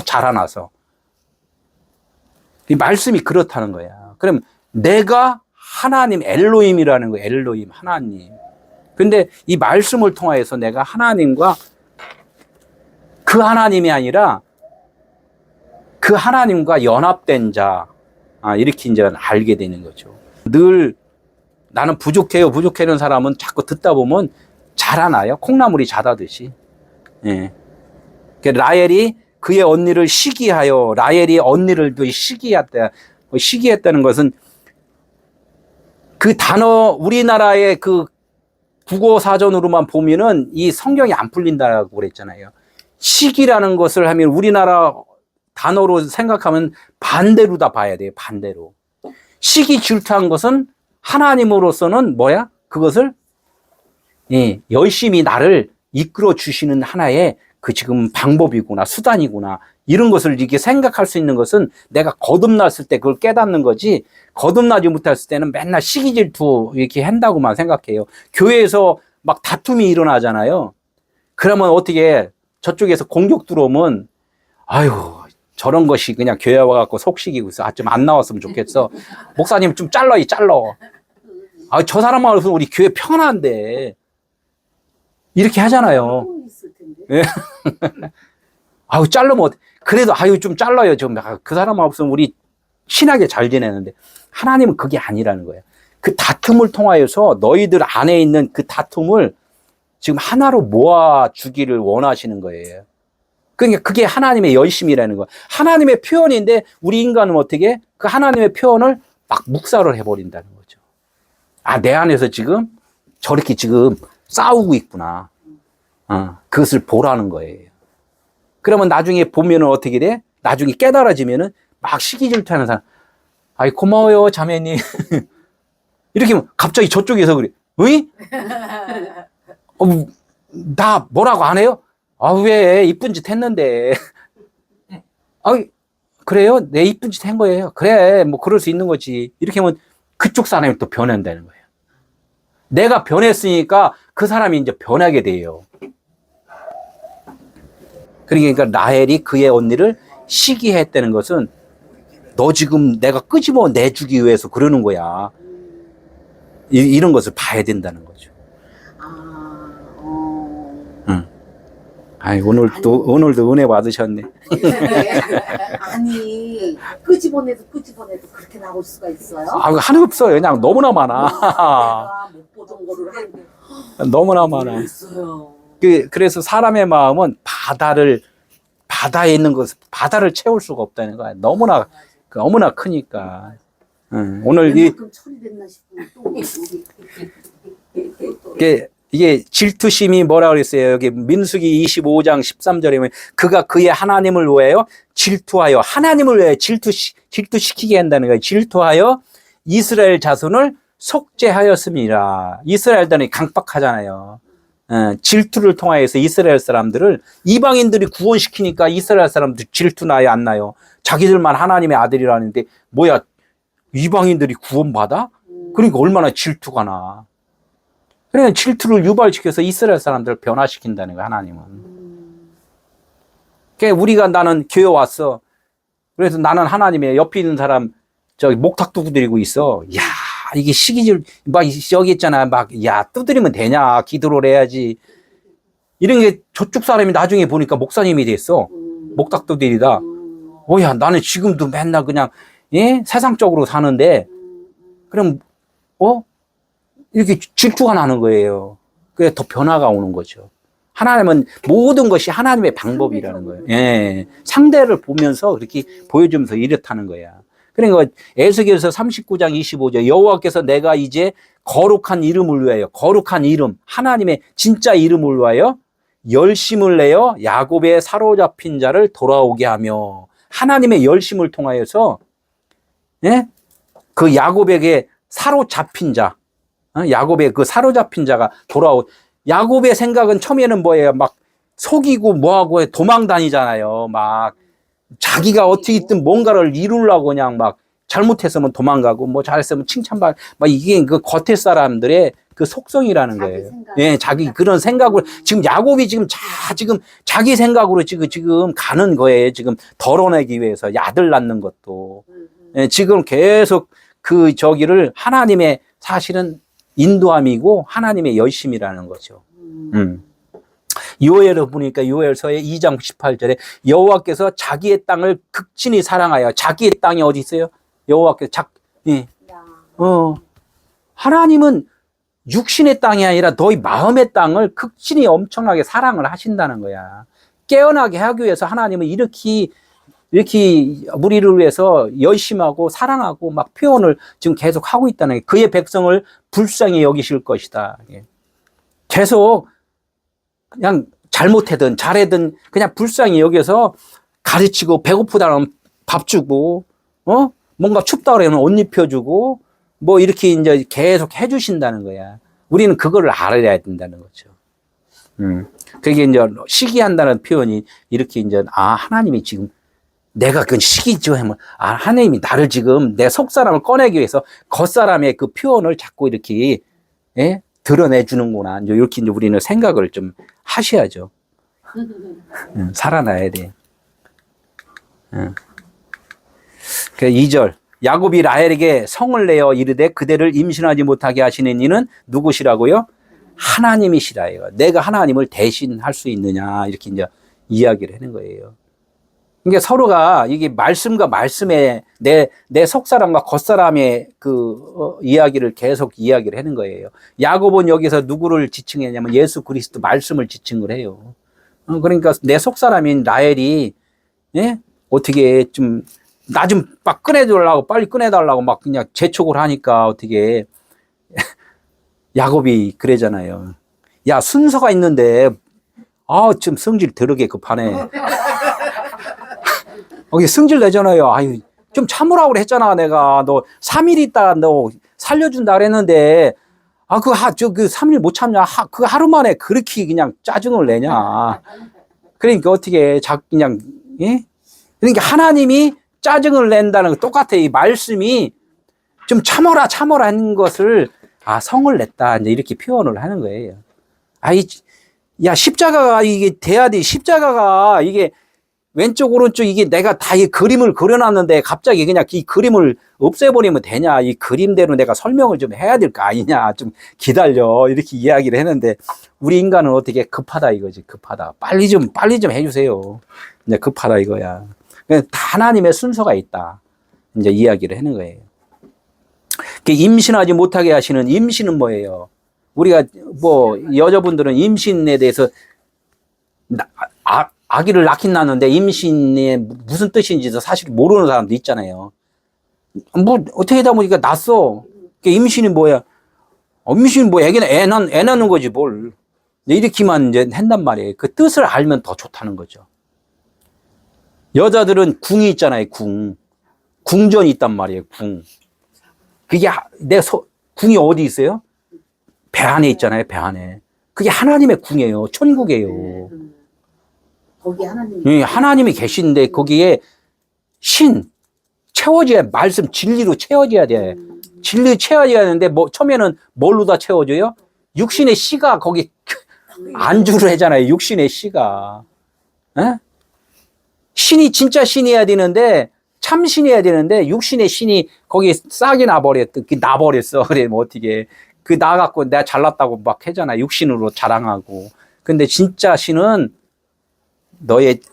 자라나서. 이 말씀이 그렇다는 거야. 그럼 내가 하나님, 엘로힘이라는 거예요. 엘로힘, 하나님. 근데 이 말씀을 통하여서 내가 하나님과 그 하나님이 아니라 그 하나님과 연합된 자, 이렇게 이제 알게 되는 거죠. 늘 나는 부족해는 사람은 자꾸 듣다 보면 자라나요. 콩나물이 자라듯이. 예. 라헬이 그의 언니를 시기하여, 라헬이 언니를 또 시기했다. 시기했다는 것은 그 단어, 우리나라의 그 국어 사전으로만 보면은 이 성경이 안 풀린다고 그랬잖아요. 시기라는 것을 하면 우리나라 단어로 생각하면 반대로 다 봐야 돼요. 반대로. 시기 질투한 것은 하나님으로서는 뭐야? 그것을 열심히 나를 이끌어 주시는 하나의 그 지금 방법이구나, 수단이구나, 이런 것을 이렇게 생각할 수 있는 것은 내가 거듭났을 때 그걸 깨닫는 거지, 거듭나지 못했을 때는 맨날 시기 질투 이렇게 한다고만 생각해요. 교회에서 막 다툼이 일어나잖아요. 그러면 어떻게 저쪽에서 공격 들어오면 아유, 저런 것이 그냥 교회 와갖고 속식이고 있어. 좀 안 나왔으면 좋겠어. 목사님 좀 잘라. 저 사람만 없으면 우리 교회 편한데. 이렇게 하잖아요. 예. 자르면 그래도 좀 잘라요. 좀 그 사람만 없으면 우리 친하게 잘 지내는데. 하나님은 그게 아니라는 거예요. 그 다툼을 통하여서 너희들 안에 있는 그 다툼을 지금 하나로 모아 주기를 원하시는 거예요. 그러니까 그게 하나님의 열심이라는 거야. 하나님의 표현인데 우리 인간은 어떻게 그 하나님의 표현을 막 묵살을 해버린다는 거죠. 아, 내 안에서 지금 저렇게 지금 싸우고 있구나. 그것을 보라는 거예요. 그러면 나중에 보면은 어떻게 돼? 나중에 깨달아지면은 막 시기 질투하는 사람. 아이, 고마워요, 자매님. 이렇게 하면 갑자기 저쪽에서 그래. 어이? 나 뭐라고 안 해요? 아, 왜? 이쁜 짓 했는데. 아이, 그래요? 내 이쁜 짓 한 거예요. 그래, 뭐, 그럴 수 있는 거지. 이렇게 하면 그쪽 사람이 또 변한다는 거예요. 내가 변했으니까 그 사람이 이제 변하게 돼요. 그러니까 라헬이 그의 언니를 시기했다는 것은 너 지금 내가 끄집어 내주기 위해서 그러는 거야. 이런 것을 봐야 된다는 거죠. 응. 아이, 오늘도 은혜 받으셨네. 아니, 끄집어내도 그렇게 나올 수가 있어요? 아, 하나 없어요. 그냥 너무나 많아. 내가 못 보던 거를 하는데 너무나 많아. 있어요. 그래서 사람의 마음은 바다에 있는 바다를 채울 수가 없다는 거야. 너무나 크니까. 오늘 웬만큼 처리됐나 싶으면 또 이게 질투심이 뭐라 그랬어요? 여기 민수기 25장 13절에 보면 그가 그의 하나님을 위하여 질투하여 하나님을 위하여 질투시키게 한다는 거예요. 질투하여 이스라엘 자손을 속죄하였습니다. 이스라엘들이 강박하잖아요. 질투를 통하여서 이스라엘 사람들을 이방인들이 구원시키니까 이스라엘 사람들 질투 나요, 안 나요? 자기들만 하나님의 아들이라는데 뭐야, 이방인들이 구원받아? 그러니까 얼마나 질투가 나. 그러니까 질투를 유발시켜서 이스라엘 사람들을 변화시킨다는 거야, 하나님은. 그러니까 우리가 나는 교회 왔어. 그래서 나는 하나님의 옆에 있는 사람 저기 목탁 두드리고 있어. 야, 이게 시기질 막 여기 있잖아. 막 야, 두드리면 되냐? 기도를 해야지. 이런 게 저쪽 사람이 나중에 보니까 목사님이 됐어. 목탁 두드리다. 야, 나는 지금도 맨날 그냥 세상적으로 사는데 그럼 이렇게 질투가 나는 거예요. 그래 더 변화가 오는 거죠. 하나님은 모든 것이 하나님의 방법이라는 거예요. 예, 상대를 보면서 그렇게 보여주면서 이렇다는 거야. 그러니까 에스겔서 39장 25절 여호와께서 내가 이제 거룩한 이름을 위하여 거룩한 이름 하나님의 진짜 이름을 위하여 열심을 내어 야곱의 사로잡힌 자를 돌아오게 하며 하나님의 열심을 통하여서 그 야곱에게 사로잡힌 자 야곱의 그 사로잡힌 자가 야곱의 생각은 처음에는 뭐예요? 막 속이고 뭐하고 도망 다니잖아요. 막 자기가 어떻게든 뭔가를 이루려고 그냥 막 잘못했으면 도망가고 뭐 잘했으면 칭찬받고 막 이게 그 겉에 사람들의 그 속성이라는 거예요. 예, 자기 그런 생각으로 지금 야곱이 지금 자기 생각으로 지금 가는 거예요. 지금 덜어내기 위해서 아들 낳는 것도 예, 지금 계속 그 저기를 하나님의 사실은 인도함이고 하나님의 열심이라는 거죠. 요엘을 보니까 요엘서의 2장 18절에 여호와께서 자기의 땅을 극진히 사랑하여 자기의 땅이 어디 있어요? 여호와께서 하나님은 육신의 땅이 아니라 너희 마음의 땅을 극진히 엄청나게 사랑을 하신다는 거야. 깨어나게 하기 위해서 하나님은 이렇게 우리를 위해서 열심하고 사랑하고 막 표현을 지금 계속 하고 있다는 게 그의 백성을 불쌍히 여기실 것이다. 계속 그냥 잘못하든 잘하든 그냥 불쌍히 여기서 가르치고 배고프다 그러면 밥 주고 뭔가 춥다 그러면 옷 입혀주고 뭐 이렇게 이제 계속 해주신다는 거야. 우리는 그거를 알아야 된다는 거죠. 그게 이제 시기한다는 표현이 이렇게 이제 하나님이 지금 내가 그 시기죠 하면 하나님이 나를 지금 내 속사람을 꺼내기 위해서 겉사람의 그 표현을 자꾸 이렇게 드러내주는구나. 이렇게 이제 우리는 생각을 좀 하셔야죠. 살아나야 돼. 그 2절 야곱이 라헬에게 성을 내어 이르되 그대를 임신하지 못하게 하시는 이는 누구시라고요? 하나님이시라요. 내가 하나님을 대신할 수 있느냐 이렇게 이제 이야기를 하는 거예요. 그러니까 서로가 이게 말씀과 말씀의 내 속사람과 겉사람의 그 이야기를 계속 이야기를 하는 거예요. 야곱은 여기서 누구를 지칭했냐면 예수 그리스도 말씀을 지칭을 해요. 그러니까 내 속사람인 라헬이, 예? 어떻게 좀, 나 좀 막 꺼내달라고, 빨리 꺼내달라고 막 그냥 재촉을 하니까 어떻게, 야곱이 그러잖아요. 야, 순서가 있는데, 좀 성질 더럽게 급하네. 성질 내잖아요. 아유, 좀 참으라고 했잖아, 내가. 너 3일 있다, 너 살려준다 그랬는데, 그 3일 못 참냐? 그 하루 만에 그렇게 그냥 짜증을 내냐? 그러니까 어떻게, 그냥, 예? 그러니까 하나님이 짜증을 낸다는 거 똑같아. 이 말씀이 좀 참어라 하는 것을, 성을 냈다. 이제 이렇게 표현을 하는 거예요. 야, 십자가가 이게 돼야 돼. 십자가가 이게 왼쪽, 오른쪽 이게 내가 다 이 그림을 그려놨는데 갑자기 그냥 이 그림을 없애버리면 되냐. 이 그림대로 내가 설명을 좀 해야 될 거 아니냐. 좀 기다려. 이렇게 이야기를 했는데 우리 인간은 어떻게 급하다 이거지. 급하다. 빨리 좀 해주세요. 이제 급하다 이거야. 하나님의 순서가 있다. 이제 이야기를 하는 거예요. 임신하지 못하게 하시는 임신은 뭐예요? 우리가 여자분들은 임신에 대해서 아기를 낳긴 낳는데 임신이 무슨 뜻인지도 사실 모르는 사람도 있잖아요. 어떻게 하다 보니까 낳았어. 임신이 뭐야? 임신이 뭐 애 낳는 거지 뭘. 이렇게만 이제 한단 말이에요. 그 뜻을 알면 더 좋다는 거죠. 여자들은 궁이 있잖아요, 궁. 궁전이 있단 말이에요, 궁. 그게 궁이 어디 있어요? 배 안에 있잖아요, 배 안에. 그게 하나님의 궁이에요, 천국이에요. 거기 하나님이. 예, 하나님이 계신데 거기에 채워져야, 말씀 진리로 채워져야 돼. 진리로 채워져야 되는데, 처음에는 뭘로 다 채워져요? 육신의 씨가 거기 안주를 하잖아요, 육신의 씨가. 에? 신이 진짜 신이어야 되는데, 참 신이어야 되는데, 육신의 신이 거기 싹이 나버렸어. 그래, 어떻게. 나갖고 내가 잘났다고 막 하잖아. 육신으로 자랑하고. 근데 진짜 신은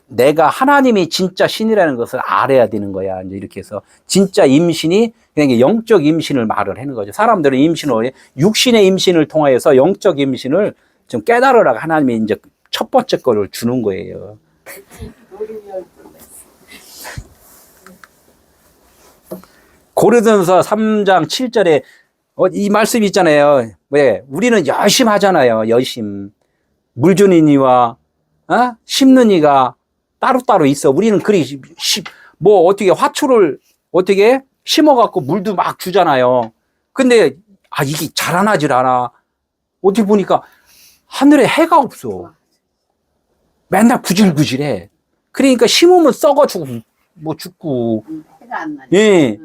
내가 하나님이 진짜 신이라는 것을 알아야 되는 거야. 이제 이렇게 해서 진짜 임신이 그냥 영적 임신을 말을 하는 거죠. 사람들은 임신을 육신의 임신을 통하여서 영적 임신을 좀 깨달으라고 하나님이 이제 첫 번째 거를 주는 거예요. 고린도전서 3장 7절에 이 말씀 있잖아요. 왜? 우리는 열심히 하잖아요. 열심. 물 주는 이와 심는 이가 따로따로 있어. 우리는 어떻게 화초를 어떻게 심어갖고 물도 막 주잖아요. 근데 이게 자라나질 않아. 어떻게 보니까 하늘에 해가 없어. 맨날 구질구질해. 그러니까 심으면 썩어지고 죽고. 해가 안 나네. 예.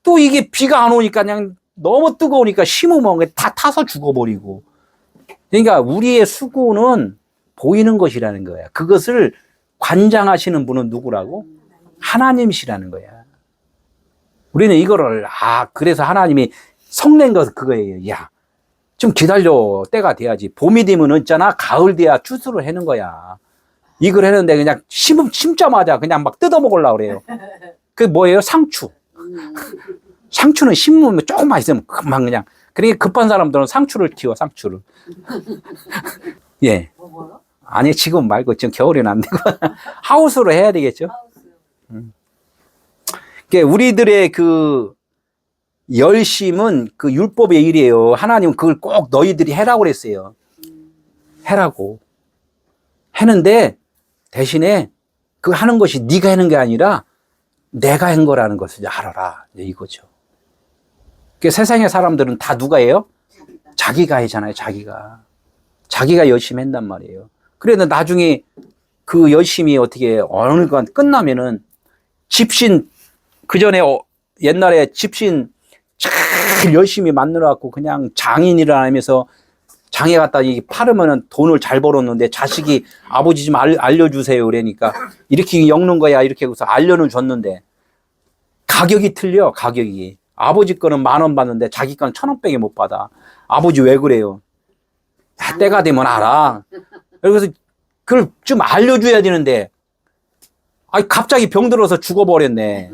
또 이게 비가 안 오니까 그냥 너무 뜨거우니까 심으면 다 타서 죽어버리고. 그러니까 우리의 수고는 보이는 것이라는 거야. 그것을 관장하시는 분은 누구라고? 하나님이시라는 거야. 우리는 이거를, 그래서 하나님이 성낸 것은 그거예요. 야, 좀 기다려. 때가 돼야지. 봄이 되면 있잖아. 가을 돼야 추수를 하는 거야. 이걸 했는데 그냥 심자마자 그냥 막 뜯어먹으려고 그래요. 그게 뭐예요? 상추. 상추는 심으면 조금만 있으면 금방 그냥. 그러니까 급한 사람들은 상추를 키워, 상추를. 예. 뭐요? 아니, 지금 말고, 지금 겨울에는 안 되고. 하우스로 해야 되겠죠? 우리들의 열심은 율법의 일이에요. 하나님은 그걸 꼭 너희들이 해라고 그랬어요. 해라고. 했는데, 대신에 하는 것이 네가 하는 게 아니라 내가 한 거라는 것을 알아라. 이거죠. 세상의 사람들은 다 누가 해요? 자기가 하잖아요, 자기가 열심히 한단 말이에요. 그래도 나중에 열심히 어떻게 어느 건 끝나면은 집신, 옛날에 집신 잘 열심히 만들어갖고 그냥 장인이라 하면서 장에 갖다 팔으면은 돈을 잘 벌었는데 자식이 아버지 좀 알려주세요. 그러니까 이렇게 엮는 거야. 이렇게 해서 알려는 줬는데 가격이 틀려, 가격이. 아버지 거는 10,000원 받는데 자기 거는 1,000원밖에 못 받아. 아버지 왜 그래요? 야, 때가 되면 알아. 그래서 그걸 좀 알려줘야 되는데, 갑자기 병들어서 죽어버렸네.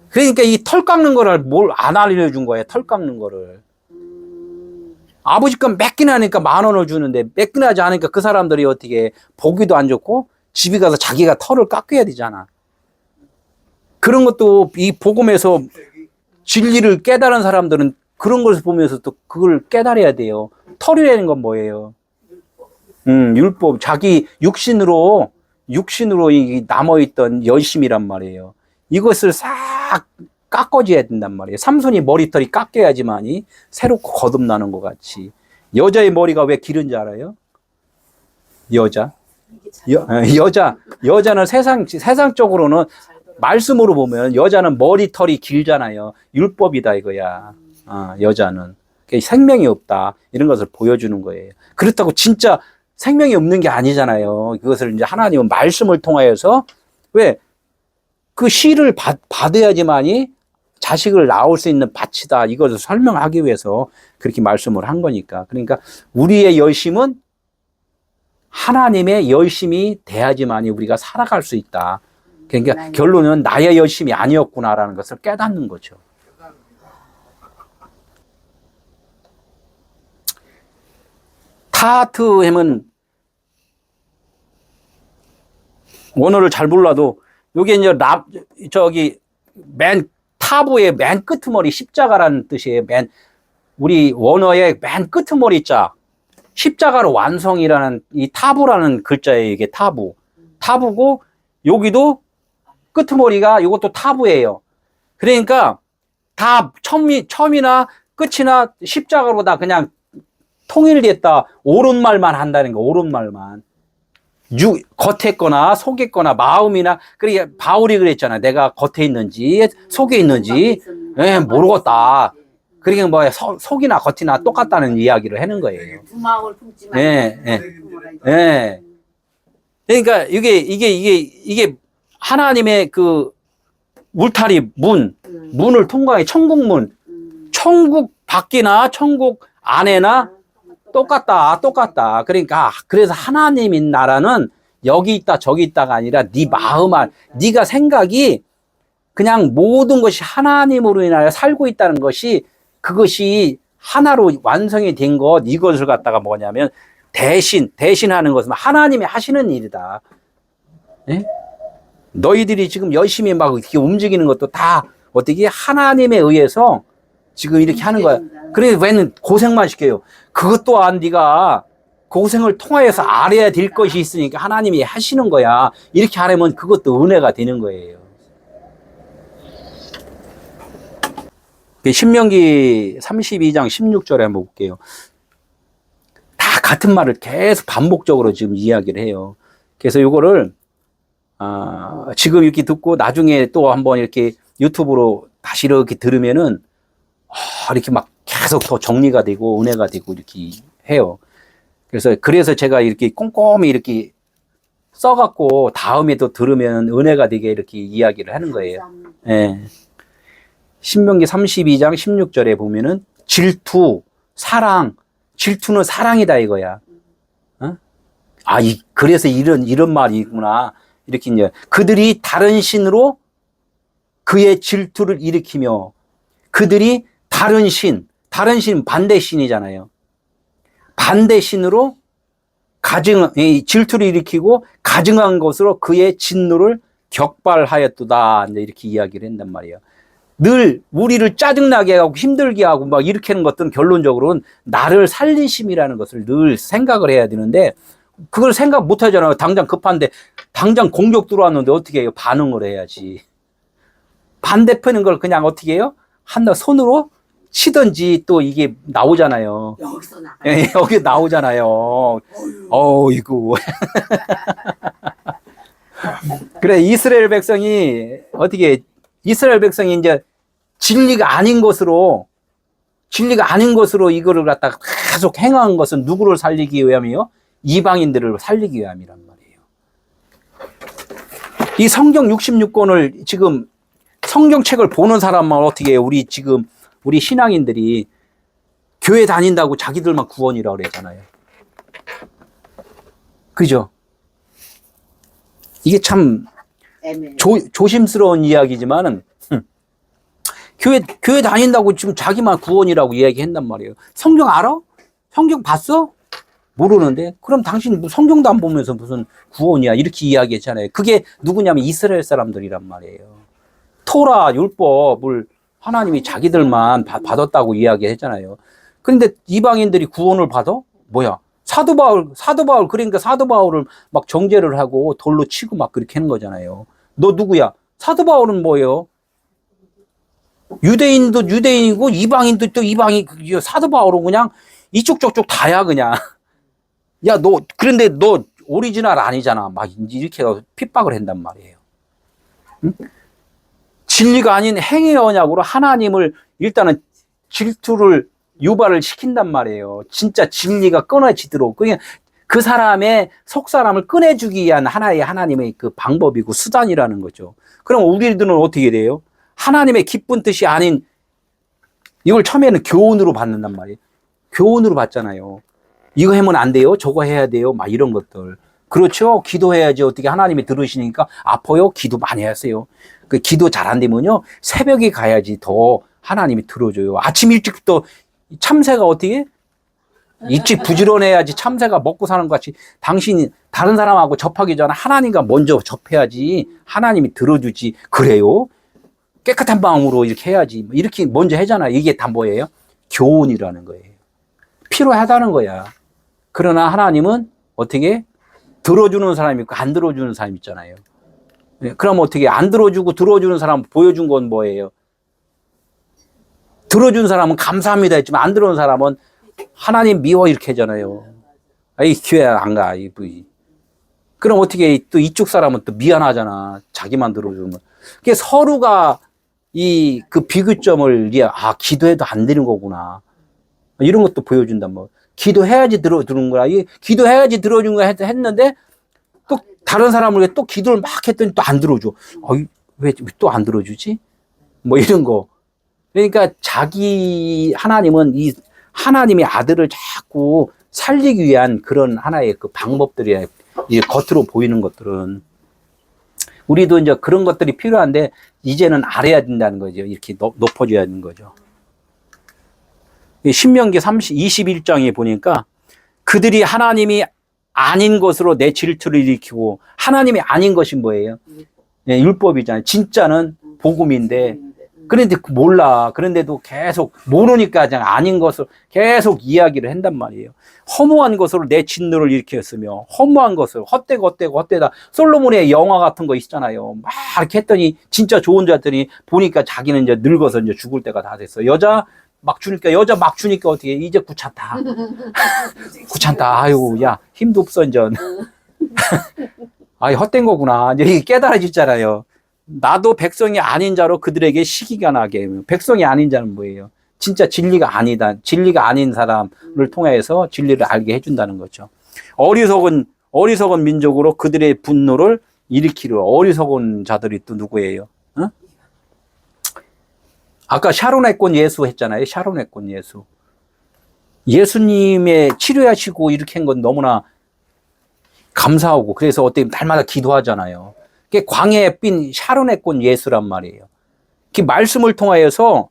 그러니까 이 털 깎는 거를 뭘 안 알려준 거예요, 털 깎는 거를. 아버지 건 몇 끼나 하니까 10,000원을 주는데 몇 끼나 하지 않으니까 그 사람들이 어떻게 보기도 안 좋고 집에 가서 자기가 털을 깎아야 되잖아. 그런 것도 이 복음에서 진리를 깨달은 사람들은 그런 것을 보면서 또 그걸 깨달아야 돼요. 털이라는 건 뭐예요? 율법. 자기 육신으로 이 남아있던 열심이란 말이에요. 이것을 싹 깎아줘야 된단 말이에요. 삼손이 머리털이 깎여야지만이 새롭고 거듭나는 것 같이. 여자의 머리가 왜 기른지 알아요? 여자는 세상적으로는 말씀으로 보면 여자는 머리털이 길잖아요. 율법이다 이거야. 여자는. 생명이 없다. 이런 것을 보여주는 거예요. 그렇다고 진짜 생명이 없는 게 아니잖아요. 그것을 이제 하나님은 말씀을 통하여서 왜? 그 씨를 받아야지만이 자식을 낳을 수 있는 밭이다. 이것을 설명하기 위해서 그렇게 말씀을 한 거니까. 그러니까 우리의 열심은 하나님의 열심이 돼야지만이 우리가 살아갈 수 있다. 그러니까 결론은 나의 열심이 아니었구나라는 것을 깨닫는 거죠. 타트햄은 원어를 잘 몰라도 요게 이제 맨 타부의 맨 끄트머리 십자가라는 뜻이에요. 우리 원어의 맨 끄트머리 자 십자가로 완성이라는 이 타부라는 글자예요. 이게 타부고 여기도 끄트머리가 이것도 타부예요. 그러니까 다 처음이나 끝이나 십자가로 다 그냥 통일됐다. 옳은 말만 한다는 거. 옳은 말만. 겉에 거나 속에 거나 마음이나 그러니까 바울이 그랬잖아. 내가 겉에 있는지 속에 있는지 모르겠다. 그러니까 뭐 속이나 겉이나 똑같다는 이야기를 하는 거예요. 두 마음을 품지만. 그러니까 이게 하나님의 그 울타리 문을 통과해 천국문. 천국 밖이나 천국 안에나 똑같다. 그러니까 그래서 하나님인 나라는 여기 있다 저기 있다가 아니라 네 마음 안, 네가 생각이 그냥 모든 것이 하나님으로 인하여 살고 있다는 것이 그것이 하나로 완성이 된 것 이것을 갖다가 뭐냐면 대신하는 것은 하나님이 하시는 일이다. 예? 너희들이 지금 열심히 막 이렇게 움직이는 것도 다 어떻게 하나님에 의해서 지금 이렇게 하는 거야. 그래 왜는 고생만 시켜요. 그것 또한 네가 고생을 통하여서 알아야 될 것이 있으니까 하나님이 하시는 거야. 이렇게 하려면 그것도 은혜가 되는 거예요. 신명기 32장 16절에 한번 볼게요. 다 같은 말을 계속 반복적으로 지금 이야기를 해요. 그래서 이거를 지금 이렇게 듣고 나중에 또 한번 이렇게 유튜브로 다시 이렇게 들으면은 이렇게 막 계속 더 정리가 되고 은혜가 되고 이렇게 해요. 그래서 제가 이렇게 꼼꼼히 이렇게 써갖고 다음에 또 들으면 은혜가 되게 이렇게 이야기를 하는 거예요. 예. 신명기 32장 16절에 보면은 질투, 사랑, 질투는 사랑이다 이거야. 어? 그래서 이런 말이구나. 이렇게 이제 그들이 다른 신으로 그의 질투를 일으키며 그들이 다른 신 반대 신이잖아요. 반대 신으로 질투를 일으키고 가증한 것으로 그의 진노를 격발하였도다. 이렇게 이야기를 한단 말이에요. 늘 우리를 짜증나게 하고 힘들게 하고 막 이렇게 하는 것들은 결론적으로는 나를 살리심이라는 것을 늘 생각을 해야 되는데 그걸 생각 못 하잖아요. 당장 급한데 당장 공격 들어왔는데 어떻게 해요? 반응을 해야지. 반대편인 걸 그냥 어떻게 해요? 손으로 치든지 또 이게 나오잖아요. 여기서 나가. 여기 나오잖아요. 이거. 그래, 이스라엘 백성이 이제 진리가 아닌 것으로 이거를 갖다가 계속 행한 것은 누구를 살리기 위함이요? 이방인들을 살리기 위함이란 말이에요. 이 성경 66권을 지금 성경책을 보는 사람만 어떻게 해요? 우리 신앙인들이 교회 다닌다고 자기들만 구원이라고 그러잖아요. 그죠? 이게 참 조심스러운 이야기지만은 교회 다닌다고 지금 자기만 구원이라고 이야기한단 말이에요. 성경 알아? 성경 봤어? 모르는데? 그럼 당신 성경도 안 보면서 무슨 구원이야? 이렇게 이야기했잖아요. 그게 누구냐면 이스라엘 사람들이란 말이에요. 토라, 율법을 하나님이 자기들만 받았다고 이야기했잖아요. 그런데 이방인들이 구원을 받아? 뭐야? 사도 바울, 그러니까 사도 바울을 막 정죄를 하고 돌로 치고 막 그렇게 하는 거잖아요. 너 누구야? 사도 바울은 뭐예요? 유대인도 유대인이고 이방인도 또 이방인, 사도 바울은 그냥 이쪽 저쪽 다야, 그냥. 야, 그런데 너 오리지널 아니잖아. 막 이렇게 핍박을 한단 말이에요. 응? 진리가 아닌 행위의 언약으로 하나님을 일단은 질투를 유발을 시킨단 말이에요. 진짜 진리가 끊어지도록. 그냥 그 사람의 속 사람을 꺼내주기 위한 하나님의 그 방법이고 수단이라는 거죠. 그럼 우리들은 어떻게 돼요? 하나님의 기쁜 뜻이 아닌, 이걸 처음에는 교훈으로 받는단 말이에요. 교훈으로 받잖아요. 이거 하면 안 돼요? 저거 해야 돼요? 막 이런 것들. 그렇죠? 기도해야지. 어떻게 하나님이 들으시니까 아파요? 기도 많이 하세요. 그 기도 잘 안 되면요, 새벽에 가야지 더 하나님이 들어줘요. 아침 일찍부터 참새가 어떻게? 일찍 부지런해야지 참새가 먹고 사는 것 같이 당신이 다른 사람하고 접하기 전에 하나님과 먼저 접해야지 하나님이 들어주지. 그래요? 깨끗한 마음으로 이렇게 해야지. 이렇게 먼저 하잖아요. 이게 다 뭐예요? 교훈이라는 거예요. 필요하다는 거야. 그러나 하나님은 어떻게? 들어주는 사람이 있고 안 들어주는 사람이 있잖아요. 그럼 어떻게? 안 들어주고 들어주는 사람 보여준 건 뭐예요? 들어준 사람은 감사합니다 했지만 안 들어오는 사람은 하나님 미워 이렇게 하잖아요. 이 교회 안 가. 그럼 어떻게 또 이쪽 사람은 또 미안하잖아. 자기만 들어주면. 그게 서로가 그 비교점을 기도해도 안 되는 거구나. 이런 것도 보여준단 말이야. 기도해야지 들어주는 거야. 기도해야지 들어주는 거야 했는데 또 다른 사람을 위해 또 기도를 막 했더니 또 안 들어줘. 왜 또 안 들어주지? 뭐 이런 거. 그러니까 하나님은 하나님의 아들을 자꾸 살리기 위한 그런 하나의 그 방법들이야. 겉으로 보이는 것들은. 우리도 이제 그런 것들이 필요한데 이제는 알아야 된다는 거죠. 이렇게 높아져야 하는 거죠. 신명기 21장에 보니까 그들이 하나님이 아닌 것으로 내 질투를 일으키고, 하나님이 아닌 것이 뭐예요? 율법이잖아요. 진짜는 복음인데 그런데 몰라. 그런데도 계속 모르니까 그냥 아닌 것을 계속 이야기를 한단 말이에요. 허무한 것으로 내 진노를 일으켰으며, 허무한 것을 헛되다. 솔로몬의 영화 같은 거 있잖아요. 막 이렇게 했더니 진짜 좋은 자들이 보니까 자기는 이제 늙어서 이제 죽을 때가 다 됐어. 여자 막 주니까 어떻게 이제 귀찮다. 귀찮다. 아유, 야, 힘도 없어 이제. 헛된 거구나. 이제 깨달아지잖아요. 나도 백성이 아닌 자로 그들에게 시기가 나게. 백성이 아닌 자는 뭐예요? 진짜 진리가 아닌 사람을 통해서 진리를 알게 해준다는 거죠. 어리석은 민족으로 그들의 분노를 일으키려. 어리석은 자들이 또 누구예요? 어? 아까 샤론의 꽃 예수 했잖아요. 샤론의 꽃 예수. 예수님의 치료하시고 이렇게 한 건 너무나 감사하고, 그래서 어떻게 날마다 기도하잖아요. 그게 광야에 핀 샤론의 꽃 예수란 말이에요. 그 말씀을 통하여서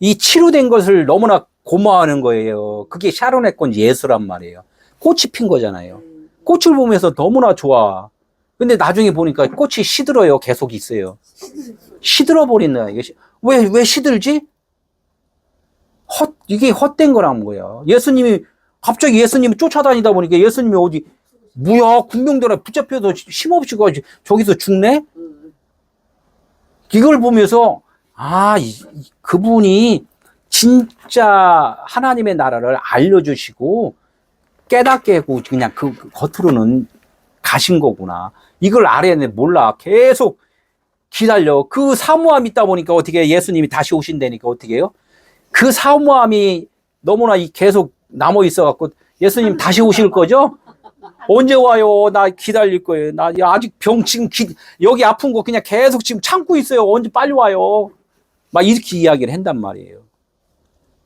이 치료된 것을 너무나 고마워하는 거예요. 그게 샤론의 꽃 예수란 말이에요. 꽃이 핀 거잖아요. 꽃을 보면서 너무나 좋아. 근데 나중에 보니까 꽃이 시들어요. 계속 있어요. 시들어 버린다. 왜 시들지? 이게 헛된 거란 거야. 갑자기 예수님이 쫓아다니다 보니까 예수님이 어디, 뭐야, 군병들에 붙잡혀도 힘없이 저기서 죽네? 이걸 보면서, 그분이 진짜 하나님의 나라를 알려주시고 깨닫게 하고 그냥 그 겉으로는 가신 거구나. 이걸 알아야 돼. 몰라. 계속 기다려. 그 사모함이 있다 보니까 어떻게 예수님이 다시 오신다니까 어떻게 해요? 그 사모함이 너무나 계속 남아 있어갖고 예수님 다시 오실 거죠? 언제 와요? 나 기다릴 거예요. 나 아직 지금 여기 아픈 거 그냥 계속 지금 참고 있어요. 언제 빨리 와요? 막 이렇게 이야기를 한단 말이에요.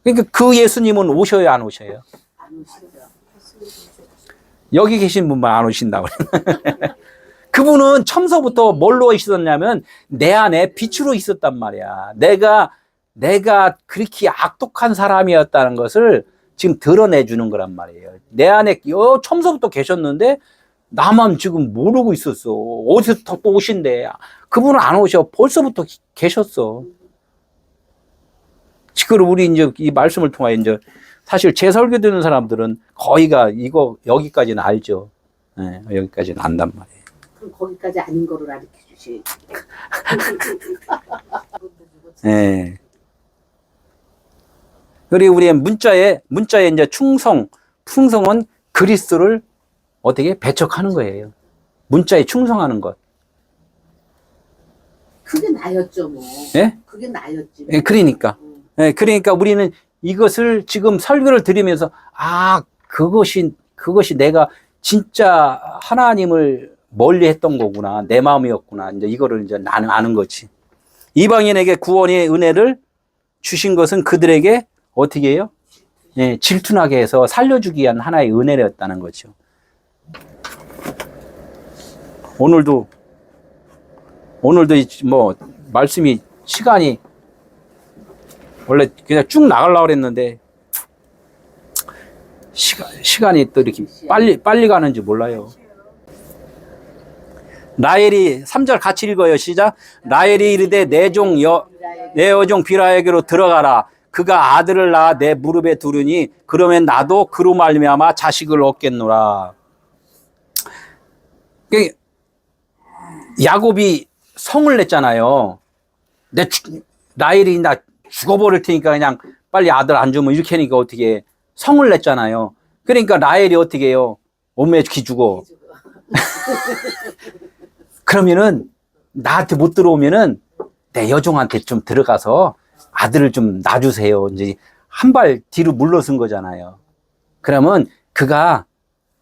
그러니까 그 예수님은 오셔요, 안 오셔요? 안 오시더라. 여기 계신 분만 안 오신다고. 그분은 처음서부터 뭘로 있었냐면 내 안에 빛으로 있었단 말이야. 내가 그렇게 악독한 사람이었다는 것을 지금 드러내주는 거란 말이에요. 내 안에 처음서부터 계셨는데 나만 지금 모르고 있었어. 어디서 또 오신대. 그분은 안 오셔. 벌써부터 계셨어. 지금 우리 이제 이 말씀을 통하여 이제 사실 제 설교 듣는 사람들은 거의가 이거 여기까지는 알죠. 네, 여기까지는 안단 말이에요. 그럼 거기까지 아닌 거를 가르쳐 주시. 네. 그리고 우리의 문자에 이제 충성은 그리스도를 어떻게 배척하는 거예요. 문자에 충성하는 것. 그게 나였죠, 뭐. 예? 그게 나였지. 뭐. 예, 그러니까. 예, 그러니까 우리는 이것을 지금 설교를 드리면서, 그것이 내가 진짜 하나님을 멀리 했던 거구나. 내 마음이었구나. 이제 이거를 이제 나는 아는 거지. 이방인에게 구원의 은혜를 주신 것은 그들에게 어떻게 해요? 예, 질투나게 해서 살려주기 위한 하나의 은혜였다는 거죠. 오늘도 뭐 말씀이 시간이 원래 그냥 쭉 나가려고 그랬는데 시간이 또 이렇게 빨리 가는지 몰라요. 라헬이 3절 같이 읽어요. 시작. 라헬이 이르되 내 여종 비라에게로 들어가라. 그가 아들을 낳아 내 무릎에 두르니 그러면 나도 그로 말미암아 자식을 얻겠노라. 야곱이 성을 냈잖아요. 라헬이 나 죽어버릴 테니까 그냥 빨리 아들 안 주면 이렇게 하니까 어떻게 해. 성을 냈잖아요. 그러니까 라헬이 어떻게 해요? 몸에 기주고. 그러면은 나한테 못 들어오면은 내 여종한테 좀 들어가서 아들을 좀 놔주세요. 이제 한 발 뒤로 물러선 거잖아요. 그러면 그가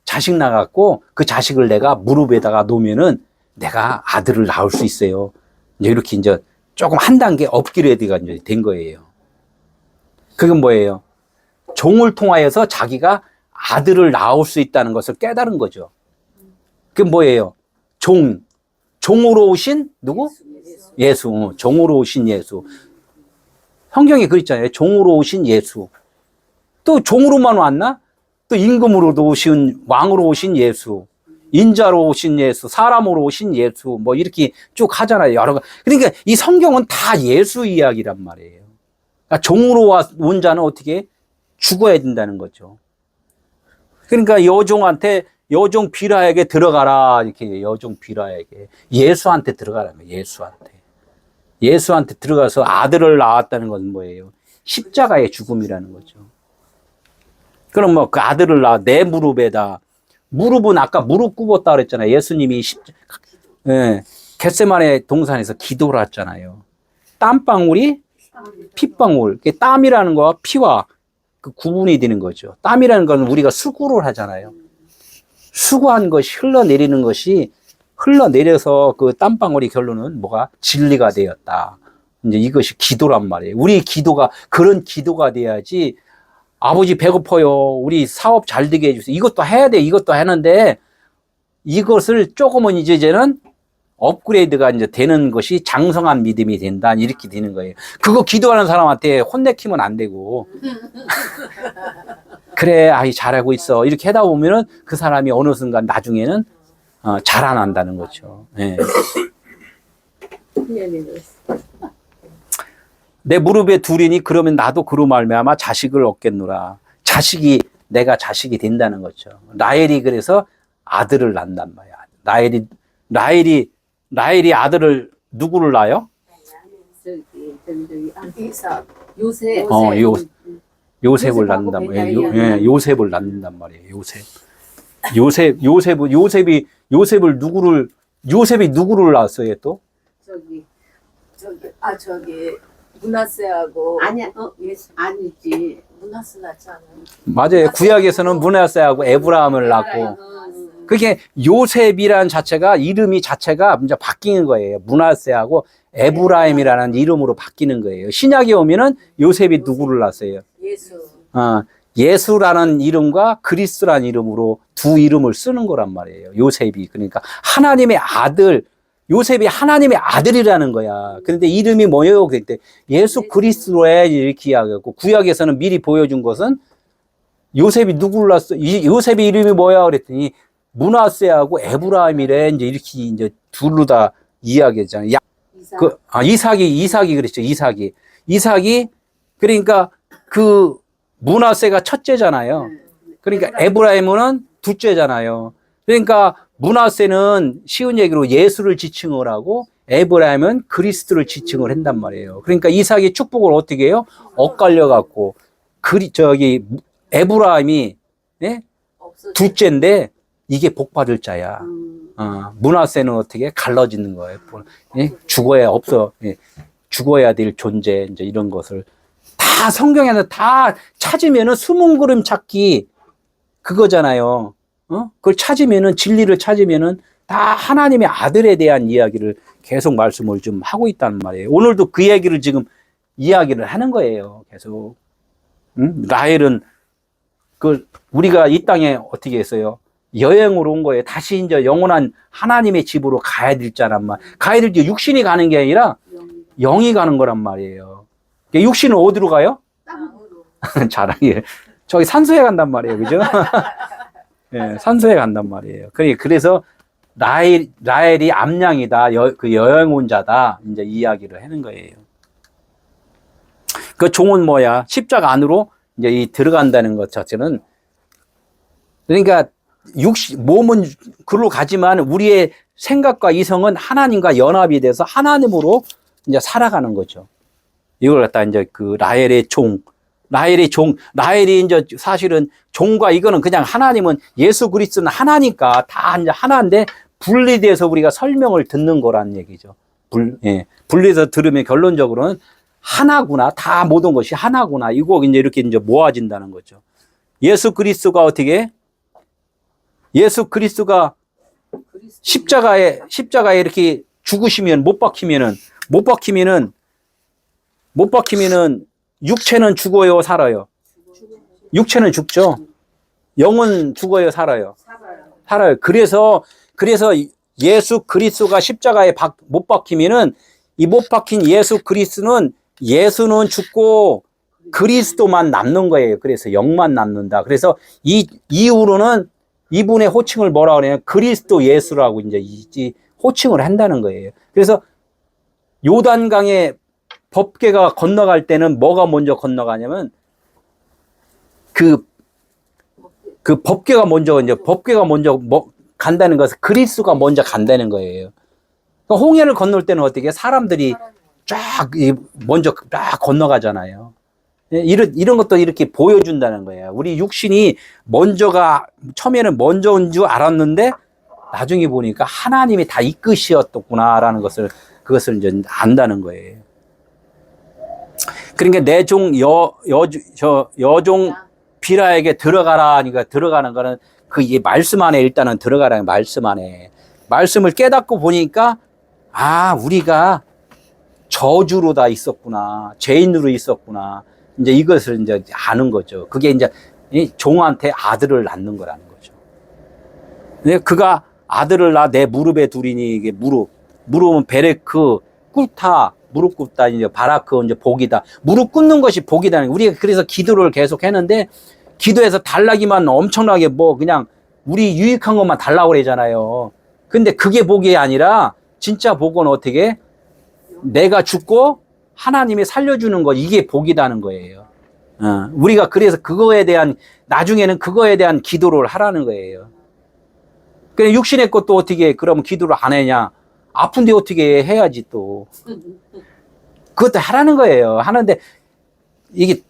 자식 낳았고 그 자식을 내가 무릎에다가 놓으면은 내가 아들을 낳을 수 있어요. 이제 이렇게 이제 조금 한 단계 업그레이드가 이제 된 거예요. 그건 뭐예요? 종을 통하여서 자기가 아들을 낳을 수 있다는 것을 깨달은 거죠. 그게 뭐예요? 종으로 오신 누구? 예수. 종으로 오신 예수. 성경에 그랬잖아요. 종으로 오신 예수. 또 종으로만 왔나? 또 임금으로도 오신, 왕으로 오신 예수. 인자로 오신 예수, 사람으로 오신 예수, 뭐 이렇게 쭉 하잖아요. 여러 가. 그러니까 이 성경은 다 예수 이야기란 말이에요. 그러니까 종으로 온 자는 어떻게 죽어야 된다는 거죠. 그러니까 여종 비라에게 들어가라. 이렇게 여종 비라에게. 예수한테 들어가라면 예수한테 들어가서 아들을 낳았다는 것은 뭐예요? 십자가의 죽음이라는 거죠. 그럼 뭐 그 아들을 낳아 내 무릎에다. 무릎은 아까 무릎 꿇었다 그랬잖아요. 예수님이 겟세마네 동산에서 기도를 했잖아요. 땀방울이 핏방울. 땀이라는 거와 피와 그 구분이 되는 거죠. 땀이라는 건 우리가 수고를 하잖아요. 수고한 것이 흘러내려서 그 땀방울이 결론은 뭐가 진리가 되었다. 이제 이것이 기도란 말이에요. 우리 기도가 그런 기도가 돼야지. 아버지 배고파요. 우리 사업 잘 되게 해주세요. 이것도 해야 돼. 이것도 하는데 이것을 조금은 이제는 업그레이드가 이제 되는 것이 장성한 믿음이 된다. 이렇게 되는 거예요. 그거 기도하는 사람한테 혼내키면 안 되고. 그래, 아이 잘하고 있어. 이렇게 하다 보면은 그 사람이 어느 순간 나중에는 자라난다는 거죠. 네. 내 무릎에 두리니 그러면 나도 그로 말미암아 자식을 얻겠노라. 내가 자식이 된다는 거죠. 라헬이 그래서 아들을 낳는단 말이야. 라헬이 아들을 누구를 낳아요? 요셉을 낳는단 말이에요. 요셉을 낳는단 말이에요. 요셉이 누구를 낳았어요, 또? 므낫세하고 아니지. 므낫세 낳지 않아요? 맞아요. 구약에서는 므낫세하고 에브라함을 낳고. 그게 요셉이라는 자체가 이름이 자체가 이제 바뀌는 거예요. 므낫세하고 에브라임이라는 이름으로 바뀌는 거예요. 신약에 오면은 요셉이 누구를 낳았어요? 예수. 예수라는 이름과 그리스라는 이름으로 두 이름을 쓰는 거란 말이에요. 요셉이. 그러니까 하나님의 아들, 요셉이 하나님의 아들이라는 거야. 그런데 이름이 뭐예요? 그때 예수 그리스도에 이렇게 이야기하고 구약에서는 미리 보여준 것은 요셉이 누구를 낳았어? 요셉의 이름이 뭐야? 그랬더니 므낫세하고 에브라임이래. 이제 이렇게 이제 둘로 다 이야기했잖아요. 이삭이 그랬죠. 이삭이 그러니까 그 므낫세가 첫째잖아요. 그러니까 에브라임은 둘째잖아요. 그러니까 므낫세는 쉬운 얘기로 예수를 지칭을 하고 에브라임은 그리스도를 지칭을 한단 말이에요. 그러니까 이삭이 축복을 어떻게 해요? 엇갈려 갖고 에브라임이 예? 둘째인데 이게 복받을 자야. 므낫세는 어떻게 갈라지는 거예요. 예? 죽어야 될 존재 이제 이런 것을 다 성경에서 다 찾으면은 숨은 그림 찾기 그거잖아요. 그걸 찾으면은 진리를 찾으면은 다 하나님의 아들에 대한 이야기를 계속 말씀을 좀 하고 있다는 말이에요. 오늘도 그 얘기를 지금 이야기를 하는 거예요. 계속. 라헬은 우리가 이 땅에 어떻게 했어요? 여행으로 온 거예요. 다시 이제 영원한 하나님의 집으로 가야 될 자란 말. 가야 될 때 육신이 가는 게 아니라 영이 가는 거란 말이에요. 육신은 어디로 가요? 땅으로. 자랑이에요. 저기 산소에 간단 말이에요. 그죠? 네, 산소에 간단 말이에요. 그래서 라헬이 암양이다. 그 여행 온 자다. 이제 이야기를 하는 거예요. 그 종은 뭐야? 십자가 안으로 이제 들어간다는 것 자체는 그러니까 몸은 그로 가지만 우리의 생각과 이성은 하나님과 연합이 돼서 하나님으로 이제 살아가는 거죠. 이걸 갖다 이제 그 라헬이 이제 사실은 종과 이거는 그냥 하나님은 예수 그리스도는 하나니까 다 이제 하나인데 분리돼서 우리가 설명을 듣는 거란 얘기죠. 분리해서 들으면 결론적으로는 하나구나. 다 모든 것이 하나구나. 이거 이제 이렇게 이제 모아진다는 거죠. 예수 그리스도가 십자가에 이렇게 죽으시면 못 박히면은 육체는 죽어요, 살아요? 육체는 죽죠. 영은 죽어요, 살아요? 살아요. 그래서 예수 그리스도가 십자가에 못 박히면은 이 못 박힌 예수는 죽고 그리스도만 남는 거예요. 그래서 영만 남는다. 그래서 이후로는 이분의 호칭을 뭐라 그래요? 그리스도 예수라고 이제 호칭을 한다는 거예요. 그래서 요단강에 법궤가 건너갈 때는 뭐가 먼저 건너가냐면 그 법궤가 먼저 간다는 것은 그리스도가 먼저 간다는 거예요. 그러니까 홍해를 건널 때는 어떻게 사람들이 먼저 쫙 건너가잖아요. 이런 것도 이렇게 보여준다는 거예요. 우리 육신이 처음에는 먼저 온 줄 알았는데 나중에 보니까 하나님이 다 이끄셨구나라는 그것을 이제 안다는 거예요. 그러니까 내 종 여종 비라에게 들어가라 하니까 들어가는 거는 이 말씀 안에 일단은 들어가라는 말씀 안에 말씀을 깨닫고 보니까 우리가 저주로 다 있었구나. 죄인으로 있었구나. 이제 이것을 이제 아는 거죠. 그게 이제 종한테 아들을 낳는 거라는 거죠. 그가 아들을 낳아 내 무릎에 두리니 이게 무릎은 베레크 꿇다 무릎 꿇다 이제 바라크 이제 복이다. 무릎 꿇는 것이 복이다는 거예요. 우리가 그래서 기도를 계속 했는데 기도해서 달라기만 엄청나게 그냥 우리 유익한 것만 달라고 그러잖아요. 근데 그게 복이 아니라 진짜 복은 어떻게 내가 죽고 하나님이 살려주는 거 이게 복이다는 거예요. 우리가 그래서 나중에는 그거에 대한 기도를 하라는 거예요. 그냥 육신의 것도 어떻게 그러면 기도를 안 하냐? 아픈데 어떻게 해야지 또. 그것도 하라는 거예요. 하는데 이게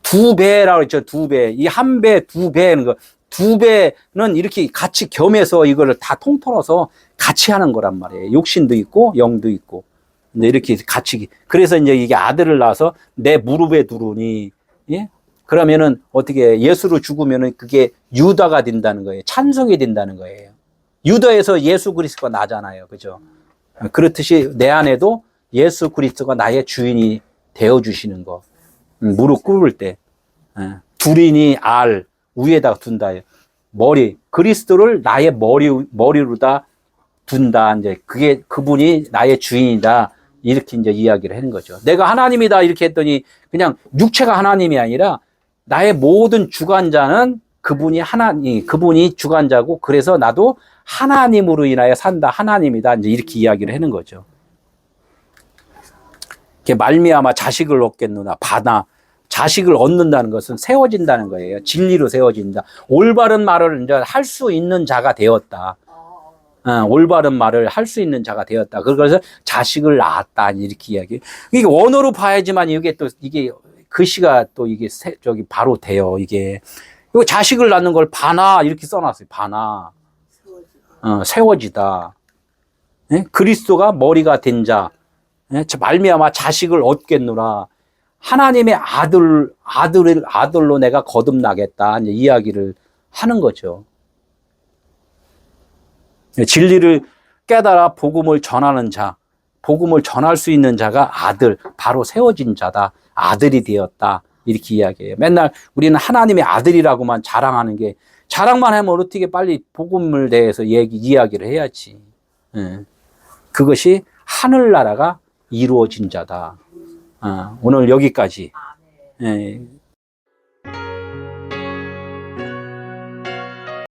2배라고 했죠. 2배. 이 1배, 2배는 거. 2배는 이렇게 같이 겸해서 이거를 다 통틀어서 같이 하는 거란 말이에요. 육신도 있고 영도 있고. 이제 이렇게 같이. 그래서 이제 이게 아들을 낳아서 내 무릎에 두르니, 예? 그러면은 어떻게 예수로 죽으면은 그게 유다가 된다는 거예요. 찬송이 된다는 거예요. 유다에서 예수 그리스도가 나잖아요. 그죠? 그렇듯이 내 안에도 예수 그리스도가 나의 주인이 되어 주시는 거. 무릎 꿇을 때. 두리니 위에다가 둔다. 그리스도를 나의 머리로 다 둔다. 이제 그분이 나의 주인이다. 이렇게 이제 이야기를 하는 거죠. 내가 하나님이다. 이렇게 했더니 그냥 육체가 하나님이 아니라 나의 모든 주관자는 그분이 그분이 주관자고, 그래서 나도 하나님으로 인하여 산다. 하나님이다. 이제 이렇게 이야기를 하는 거죠. 말미암아 자식을 얻겠노라. 바나. 자식을 얻는다는 것은 세워진다는 거예요. 진리로 세워진다. 올바른 말을 이제 할 수 있는 자가 되었다. 올바른 말을 할 수 있는 자가 되었다. 그래서 자식을 낳았다. 이렇게 이야기. 이게 원어로 봐야지만 이게 또 이게 글씨가 또 이게 저기 바로 돼요. 이게. 이거 자식을 낳는 걸 바나 이렇게 써놨어요. 바나. 세워지다. 예? 그리스도가 머리가 된 자. 예? 말미암아 자식을 얻겠노라. 하나님의 아들로 내가 거듭나겠다. 이제 이야기를 하는 거죠. 진리를 깨달아 복음을 전하는 자, 복음을 전할 수 있는 자가 아들, 바로 세워진 자다. 아들이 되었다. 이렇게 이야기해요. 맨날 우리는 하나님의 아들이라고만 자랑하는 게, 자랑만 하면 어떻게 빨리 복음을 대해서 이야기를 해야지. 그것이 하늘나라가 이루어진 자다. 오늘 여기까지.